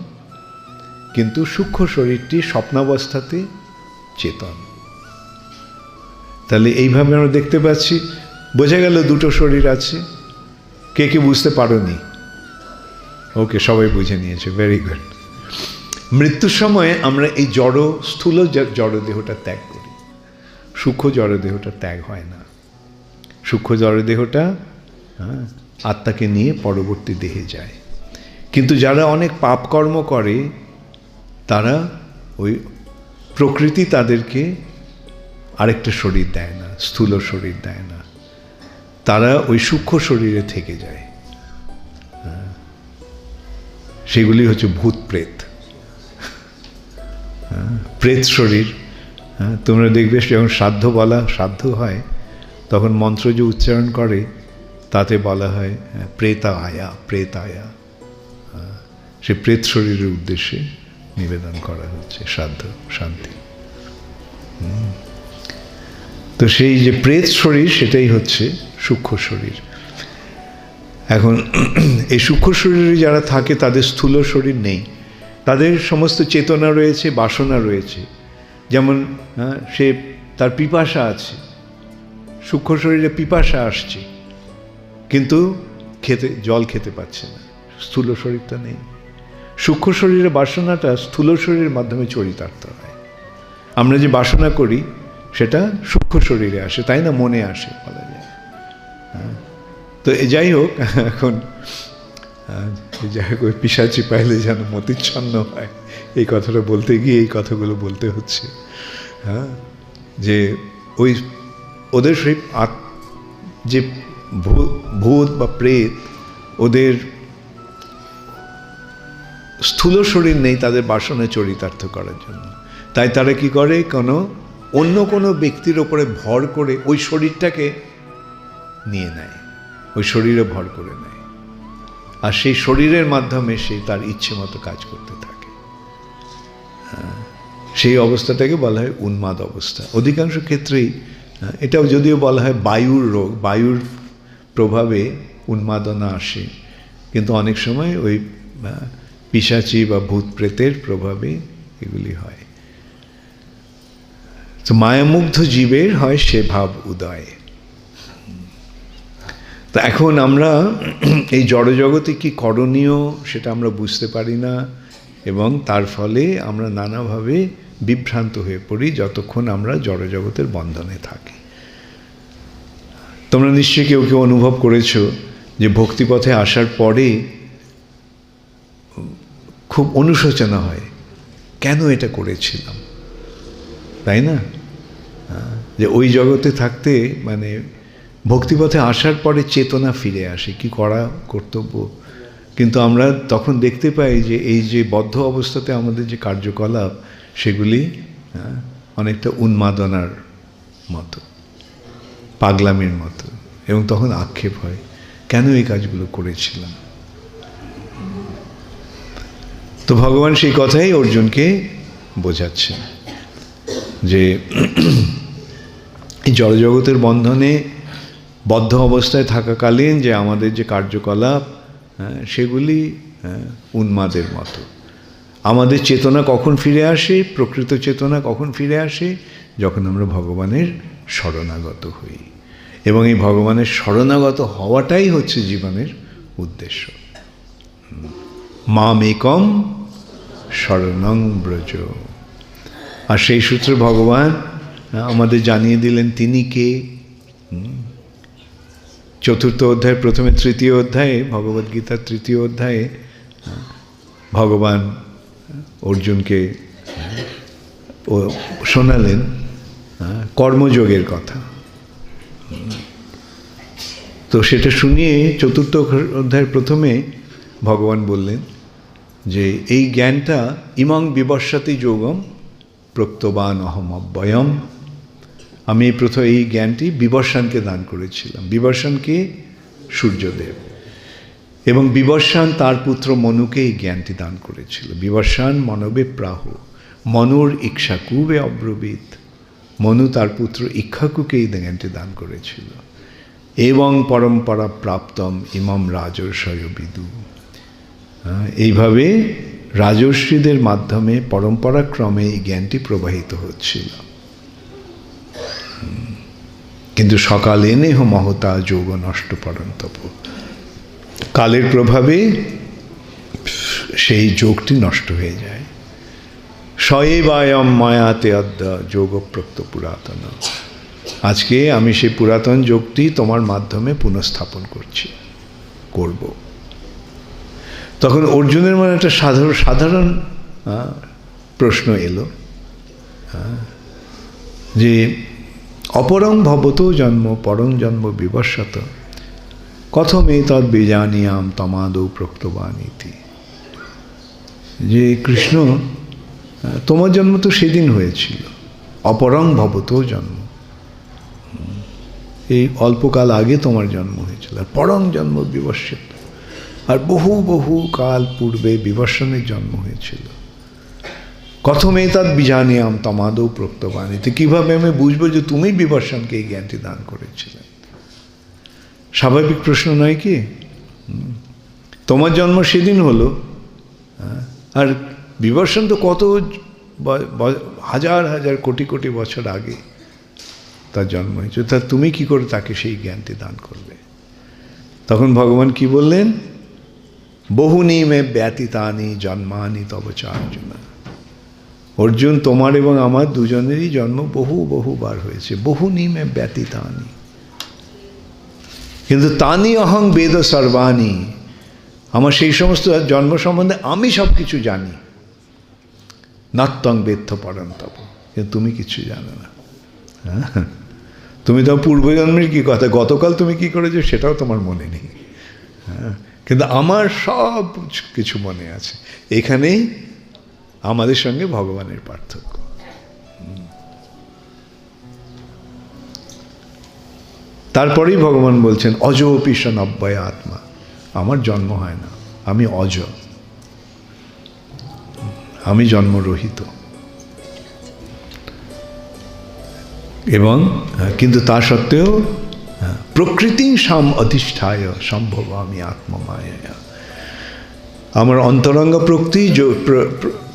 কিন্তু সূক্ষ্ম শরীরটি স্বপ্নাবস্থাতে চেতন। তাহলে এইভাবে আমরা দেখতে পাচ্ছি, বোঝা গেল দুটো শরীর আছে। কে কে বুঝতে পারোনি? ওকে, সবাই বুঝে নিয়েছে, ভেরি গুড। মৃত্যুর সময় আমরা এই স্থূল জড় দেহটা ত্যাগ করি, সূক্ষ্ম জড় দেহটা ত্যাগ হয় না। সূক্ষ্ম জড় দেহটা আত্মাকে নিয়ে পরবর্তী দেহে যায়। কিন্তু যারা অনেক পাপ কর্ম করে তারা ওই প্রকৃতি তাদেরকে আরেকটা শরীর দেয় না, স্থূল শরীর দেয় না, তারা ওই সূক্ষ্ম শরীরে থেকে যায়। সেগুলি হচ্ছে ভূত প্রেত, প্রেত শরীর। তোমরা দেখবে যখন শ্রাদ্ধ হয় তখন মন্ত্র যে উচ্চারণ করে তাতে বলা হয় প্রেতা আয়া, প্রেত আয়া। সে প্রেত শরীরের উদ্দেশ্যে নিবেদন করা হচ্ছে শ্রাদ্ধ, শান্তি। তো সেই যে প্রেত শরীর সেটাই হচ্ছে সূক্ষ্ম শরীর। এখন এই সূক্ষ্ম শরীরে যারা থাকে তাদের স্থূল শরীর নেই, তাদের সমস্ত চেতনা রয়েছে, বাসনা রয়েছে। যেমন তার পিপাসা আছে, সূক্ষ্ম শরীরে পিপাসা আসছে, কিন্তু জল খেতে পাচ্ছে না, স্থূল শরীরটা নেই। সূক্ষ্ম শরীরের বাসনাটা স্থূল শরীরের মাধ্যমে চরিতার্থ হয়। আমরা যে বাসনা করি সেটা সূক্ষ্ম শরীরে আসে, তাই না? মনে আসে বলা যায়। তো যাই হোক, এখন যাই হোক, ওই পিশাচি পাইলে যেন মতিচ্ছন্ন হয়, এই কথাটা বলতে গিয়ে এই কথাগুলো বলতে হচ্ছে। হ্যাঁ, যে ওদের সেই যে ভূত বা প্রেত, ওদের স্থূল শরীর নেই তাদের বাসনা চরিতার্থ করার জন্য। তাই তারা কি করে? কোনো অন্য কোনো ব্যক্তির ওপরে ভর করে ওই শরীরটাকে নিয়ে নেয়, ওই শরীরে ভর করে নেয়, আর সেই শরীরের মাধ্যমে সে তার ইচ্ছে মতো কাজ করতে থাকে। সেই অবস্থাটাকে বলা হয় উন্মাদ অবস্থা। অধিকাংশ ক্ষেত্রেই এটাও যদিও বলা হয় বায়ুর রোগ, বায়ুর প্রভাবে উন্মাদনা আসে, কিন্তু অনেক সময় ওই পিশাচি বা ভূত প্রেতের প্রভাবে এগুলি হয়। তো মায়ামুগ্ধ জীবের হয় সে ভাব উদয়। তো এখন আমরা এই জড়জগতে কি করণীয় সেটা আমরা বুঝতে পারি না, এবং তার ফলে আমরা নানাভাবে বিভ্রান্ত হয়ে পড়ি যতক্ষণ আমরা জড়জগতের বন্ধনে থাকি। তোমরা নিশ্চয়ই কেউ কেউ অনুভব করেছো যে ভক্তিপথে আসার পরে খুব অনুশোচনা হয়, কেন এটা করেছিলাম, তাই না? যে ওই জগতে থাকতে মানে ভক্তিপথে আসার পরে চেতনা ফিরে আসে, কি করা কর্তব্য। কিন্তু আমরা তখন দেখতে পাই যে এই যে বদ্ধ অবস্থাতে আমাদের যে কার্যকলাপ সেগুলি অনেকটা উন্মাদনার মতো, পাগলামির মতো, এবং তখন আক্ষেপ হয় কেন এই কাজগুলো করেছিলাম। তো ভগবান সেই কথাই অর্জুনকে বোঝাচ্ছেন যে এই জড়জগতের বন্ধনে বদ্ধ অবস্থায় থাকাকালীন যে আমাদের যে কার্যকলাপ সেগুলি উন্মাদের মতো। আমাদের চেতনা কখন ফিরে আসে, প্রকৃত চেতনা কখন ফিরে আসে, যখন আমরা ভগবানের শরণাগত হই, এবং এই ভগবানের শরণাগত হওয়াটাই হচ্ছে জীবনের উদ্দেশ্য। মামেকম শরণং ব্রজ। আর সেই সূত্রে ভগবান আমাদের জানিয়ে দিলেন তিনি কে। চতুর্থ অধ্যায় প্রথমে তৃতীয় অধ্যায়ে, ভগবদ্গীতার তৃতীয় অধ্যায়ে ভগবান অর্জুনকে শোনালেন কর্মযোগের কথা। তো সেটা শুনিয়ে চতুর্থ অধ্যায়ের প্রথমে ভগবান বললেন যে এই জ্ঞানটা ইমং বিবস্বতি যোগম প্রক্তবান অহম অব্যয়ম। আমি প্রথম এই জ্ঞানটি বিবর্ষানকে দান করেছিলাম। বিবর্ষানকে সূর্যদেব, এবং বিবর্ষান তার পুত্র মনুকে এই জ্ঞানটি দান করেছিল। বিবর্ষান মনবে প্রাহ, মনুর ইক্ষাকুবে অব্রবীত। মনু তার পুত্র ইক্ষাকুকে এই জ্ঞানটি দান করেছিল। এবং পরম্পরা প্রাপ্তম ইমম রাজর্ষয় বিদু। এইভাবে রাজর্ষিদের মাধ্যমে পরম্পরাক্রমে এই জ্ঞানটি প্রবাহিত হচ্ছিল। কিন্তু সকালে নেহ মহতা যোগ নষ্ট পরন্তপ। কালের প্রভাবে সেই যোগটি নষ্ট হয়ে যায়। সয়েবায়ম মায়াতে অদ্য যোগ প্রক্ত পুরাতন। আজকে আমি সেই পুরাতন যোগটি তোমার মাধ্যমে পুনঃস্থাপন করব। তখন অর্জুনের মনে একটা সাধারণ প্রশ্ন এলো যে অপরং ভবতো জন্ম পরং জন্ম বিবস্বত কথমে তদ বেজানিয়াম তমাদৌ প্রক্তবানীতি। যে কৃষ্ণ, তোমার জন্ম তো সেদিন হয়েছিল, অপরং ভবতো জন্ম, এই অল্পকাল আগে তোমার জন্ম হয়েছিল, আর পরং জন্ম বিবস্বত, আর বহু বহু কাল পূর্বে বিবর্ষণের জন্ম হয়েছিল। কথমে তদ বিজানিয়াম তমাদৌ প্রক্তবানীতি। কীভাবে আমি বুঝবো যে তুমি বিবর্ষণকে এই জ্ঞানটি দান করেছিলেন? স্বাভাবিক প্রশ্ন নয় কি? তোমার জন্ম সেদিন হলো, আর বিবর্ষণ তো কত হাজার হাজার কোটি কোটি বছর আগে তার জন্ম হয়েছে। তা তুমি কি করে তাকে সেই জ্ঞানটি দান করবে? তখন ভগবান কি বললেন? বহুনি মে ব্যতীতানি জন্মানি তব চার্জুনা। অর্জুন, তোমার এবং আমার দুজনেরই জন্ম বহুবার হয়েছে। বহুনি মে ব্যতীতানি, কিন্তু তানি অহং বেদ সর্বাণি। আমার সেই সমস্ত জন্ম সম্বন্ধে আমি সব কিছু জানি। নাত্তং বেত্থ পরন্তপ, কিন্তু তুমি কিছু জানো না। তুমি তো পূর্বজন্মের কি কথা, গতকাল তুমি কি করেছো সেটাও তোমার মনে নেই। কিন্তু আমার সব কিছু মনে আছে। এখানেই আমাদের সঙ্গে ভগবানের পার্থক্য। তারপরেই ভগবান বলছেন অজোপি সনব্বয় আত্মা, আমার জন্ম হয় না, আমি অজ, আমি জন্মরহিত। এবং কিন্তু তা সত্ত্বেও প্রকৃতি সাম অধিষ্ঠায় সম্ভব আমি আত্মমায়া, আমার অন্তরঙ্গ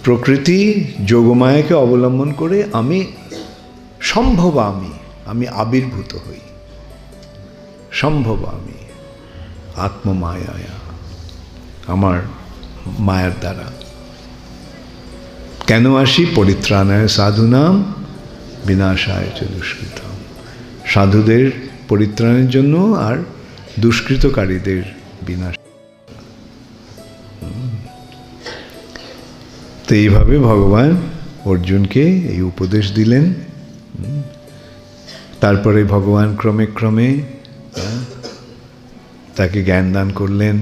প্রকৃতি যোগমায়াকে অবলম্বন করে আমি সম্ভব, আমি আবির্ভূত হই, সম্ভব আমি আত্মমায়া, আমার মায়ার দ্বারা। কেন আসি? পরিত্রাণায় সাধুনাম বিনাশায় চ দুষ্কৃতম, সাধুদের পরিত্রাণের জন্য আর দুষ্কৃতকারীদের বিনাশ। তো এইভাবে ভগবান অর্জুনকে এই উপদেশ দিলেন। তারপরে ভগবান ক্রমে ক্রমে তাকে জ্ঞান দান করলেন।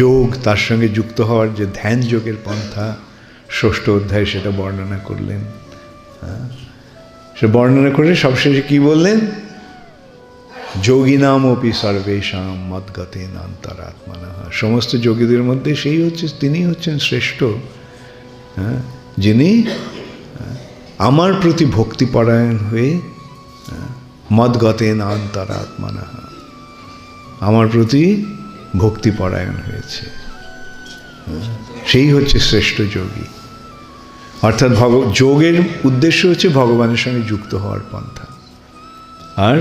যোগ, তার সঙ্গে যুক্ত হওয়ার যে ধ্যান যোগের পন্থা, ষষ্ঠ অধ্যায় সেটা বর্ণনা করলেন। সে বর্ণনা করে সবশেষে কি বললেন? যোগিনাম অপি সর্বেশাম মদ্গতেন অন্তরাত্মনঃ, সমস্ত যোগীদের মধ্যে তিনি হচ্ছেন শ্রেষ্ঠ, যিনি আমার প্রতি ভক্তিপরায়ণ হয়ে মদ্গতেন অন্তরাত্মনঃ, আমার প্রতি ভক্তিপরায়ণ হয়েছে, সেই হচ্ছে শ্রেষ্ঠ যোগী। অর্থাৎ যোগের উদ্দেশ্য হচ্ছে ভগবানের সঙ্গে যুক্ত হওয়ার পন্থা। আর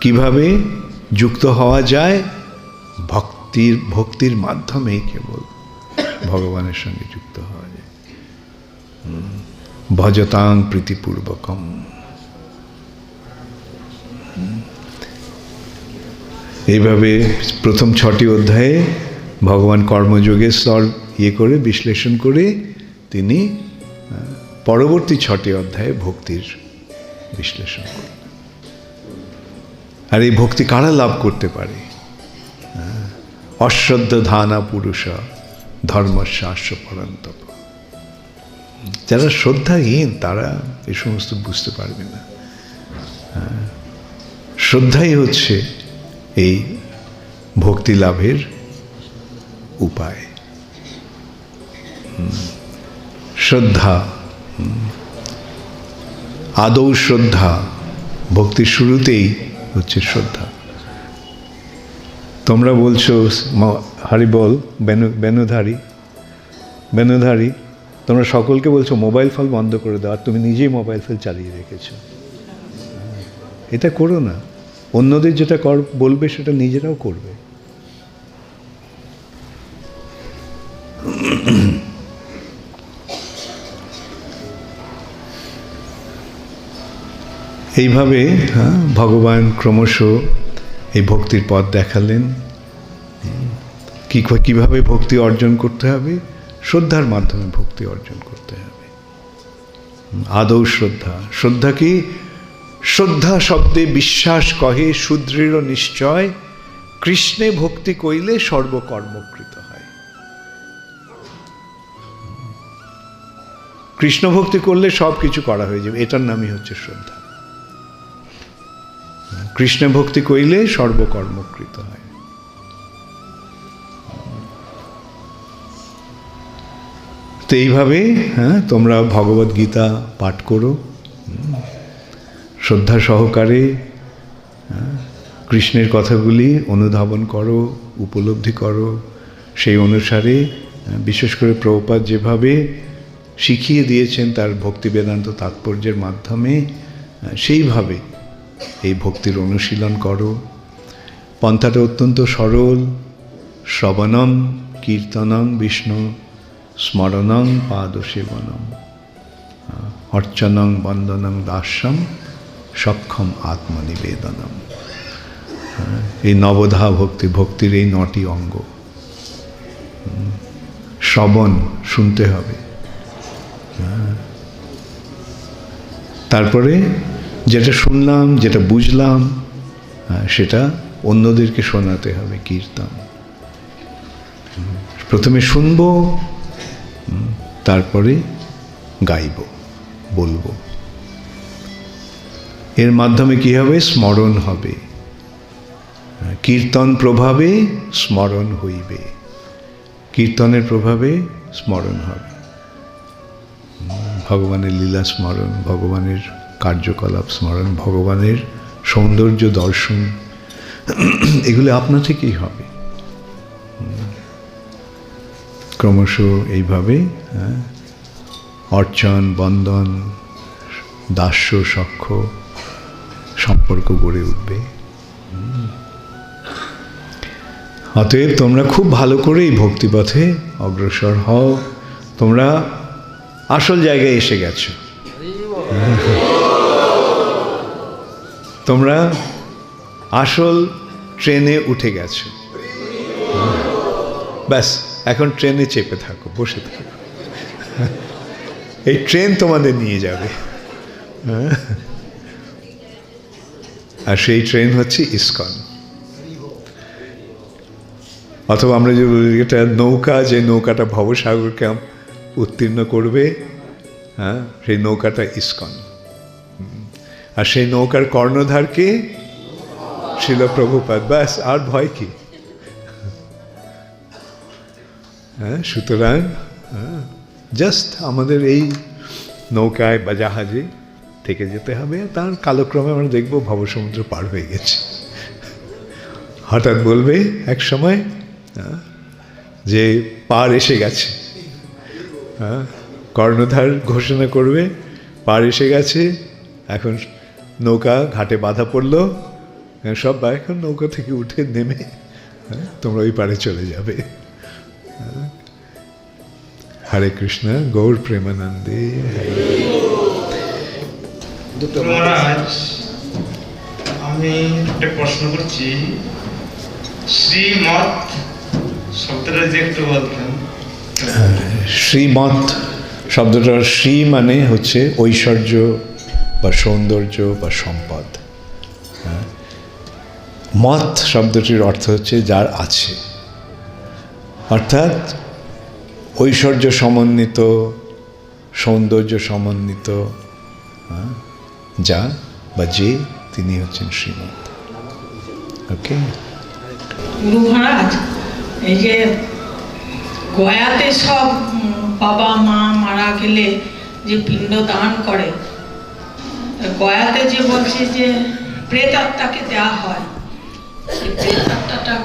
কিভাবে যুক্ত হওয়া যায়? ভক্তির মাধ্যমেই কেবল ভগবানের সঙ্গে যুক্ত হওয়া যায়। ভজতাং প্রীতিপূর্বকম। এইভাবে প্রথম 6টি অধ্যায়ে ভগবান কর্মযোগের স্তর করে বিশ্লেষণ করে তিনি পরবর্তী 6টি অধ্যায়ে ভক্তির বিশ্লেষণ করেন। আর এই ভক্তি কারা লাভ করতে পারে? অশ্রদ্ধ ধানা পুরুষ ধর্মশাস্ত্র পরন্তপ। যারা শ্রদ্ধাহীন তারা এই সমস্ত বুঝতে পারবে না। শ্রদ্ধাই হচ্ছে এই ভক্তি লাভের উপায়। শ্রদ্ধা, আদৌ শ্রদ্ধা, ভক্তির শুরুতেই হচ্ছে শ্রদ্ধা। তোমরা বলছো হরি বল, বেনুধারী, তোমরা সকলকে বলছো মোবাইল ফোন বন্ধ করে দাও, আর তুমি নিজেই মোবাইল ফোন চালিয়ে রেখেছো। এটা করো না। অন্যদের যেটা বলবে সেটা নিজেরাও করবে। এইভাবে ভগবান ক্রমশ এই ভক্তির পথ দেখালেন। কিভাবে ভক্তি অর্জন করতে হবে? শ্রদ্ধার মাধ্যমে ভক্তি অর্জন করতে হবে। আদৌ শ্রদ্ধা। শ্রদ্ধা কি? শ্রদ্ধা শব্দে বিশ্বাস কহে সুদৃঢ় নিশ্চয়, কৃষ্ণে ভক্তি কইলে সর্বকর্মকৃত হয়। কৃষ্ণ ভক্তি করলে সব কিছু করা হয়ে যাবে, এটার নামই হচ্ছে শ্রদ্ধা। কৃষ্ণ ভক্তি কইলে সর্বকর্মকৃত হয়। তো এইভাবে তোমরা ভগবদ গীতা পাঠ করো, শ্রদ্ধা সহকারে কৃষ্ণের কথাগুলি অনুধাবন করো, উপলব্ধি করো। সেই অনুসারে বিশেষ করে প্রভুপাদ যেভাবে শিখিয়ে দিয়েছেন তার ভক্তি বেদান্ত তাৎপর্যের মাধ্যমে, সেইভাবে এই ভক্তির অনুশীলন করো। পন্থাটা অত্যন্ত সরল। শ্রবণম কীর্তনং বিষ্ণু স্মরণং পাদসেবনম অর্চনং বন্দনং দাস্যম সক্ষম আত্মনিবেদনম। এই নবধা ভক্তির এই 9টি অঙ্গ। শ্রবণ, শুনতে হবে। তারপরে যেটা শুনলাম, যেটা বুঝলাম, সেটা অন্যদেরকে শোনাতে হবে। কীর্তন, প্রথমে শুনবো, তারপরে গাইব, বলবো। এর মাধ্যমে কি হবে? স্মরণ হবে। কীর্তন প্রভাবে স্মরণ হইবে, কীর্তনের প্রভাবে স্মরণ হবে, ভগবানের লীলা স্মরণ, ভগবানের কার্যকলাপ স্মরণ, ভগবানের সৌন্দর্য দর্শন, এগুলো আপনা থেকেই হবে ক্রমশ। এইভাবে অর্চন, বন্দন, দাস্য, সখ্য সম্পর্ক গড়ে উঠবে। অতএব তোমরা খুব ভালো করে এই ভক্তিপথে অগ্রসর হও। তোমরা আসল জায়গায় এসে গেছো, তোমরা আসল ট্রেনে উঠে গেছো। ব্যাস এখন ট্রেনে চেপে থাকো, বসে থাকো, এই ট্রেন তোমাদের নিয়ে যাবে। আর সেই ট্রেন হচ্ছে ইসকন। অথবা আমরা যে এটা নৌকা, যে নৌকাটা ভবসাগরকে উত্তীর্ণ করবে, হ্যাঁ, সেই নৌকাটা ইসকন। আর সেই নৌকার কর্ণধারকে শিল প্রভুপাদ। ব্যাস, আর ভয় কি? হ্যাঁ, সুতরাং জাস্ট আমাদের এই নৌকায় বা জাহাজে থেকে যেতে হবে। তার কালক্রমে আমরা দেখবো ভবসমুদ্র পার হয়ে গেছে। হঠাৎ বলবে এক সময় যে পার এসে গেছে, কর্ণধার ঘোষণা করবে পার এসে গেছে, এখন নৌকা ঘাটে বাধা পড়লো, সব এখন নৌকা থেকে উঠে নেমে তোমরা ওই পারে চলে যাবে। হরে কৃষ্ণ, গৌর প্রেমানন্দে। মহারাজ, আমি একটা প্রশ্ন করছি, শ্রীমত শব্দটা যে একটু বলতেন। শ্রীমত শব্দটা, শ্রী মানে হচ্ছে ঐশ্বর্য বা সৌন্দর্য বা সম্পদ। মত শব্দটির অর্থ হচ্ছে যার আছে, অর্থাৎ ঐশ্বর্য সমন্বিত, সৌন্দর্য সমন্বিত যা বা যে, তিনি হচ্ছেন শ্রীমত। ওকে গুরু মহারাজ, এই যে গয়াতে সব বাবা মা মারা গেলে যে পিণ্ড দান করে, গয়াতে যে বলছে যে প্রেতাত্মাকে দেওয়া হয়, সেই প্রেতাত্মাটা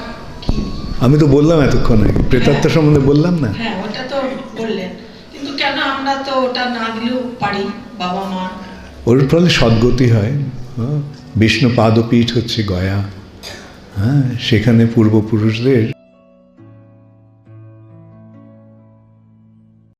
কি? আমি তো বললাম এতক্ষণ আগে, প্রেতাত্মা সম্বন্ধে বললাম না? হ্যাঁ, ওটা তো বললেন, কিন্তু কেন আমরা তো ওটা না দিলেও পারি বাবা মা? ওর ফলে সদ্গতি হয়। বিষ্ণু পাদপীঠ হচ্ছে গয়া, হ্যাঁ, সেখানে পূর্বপুরুষদের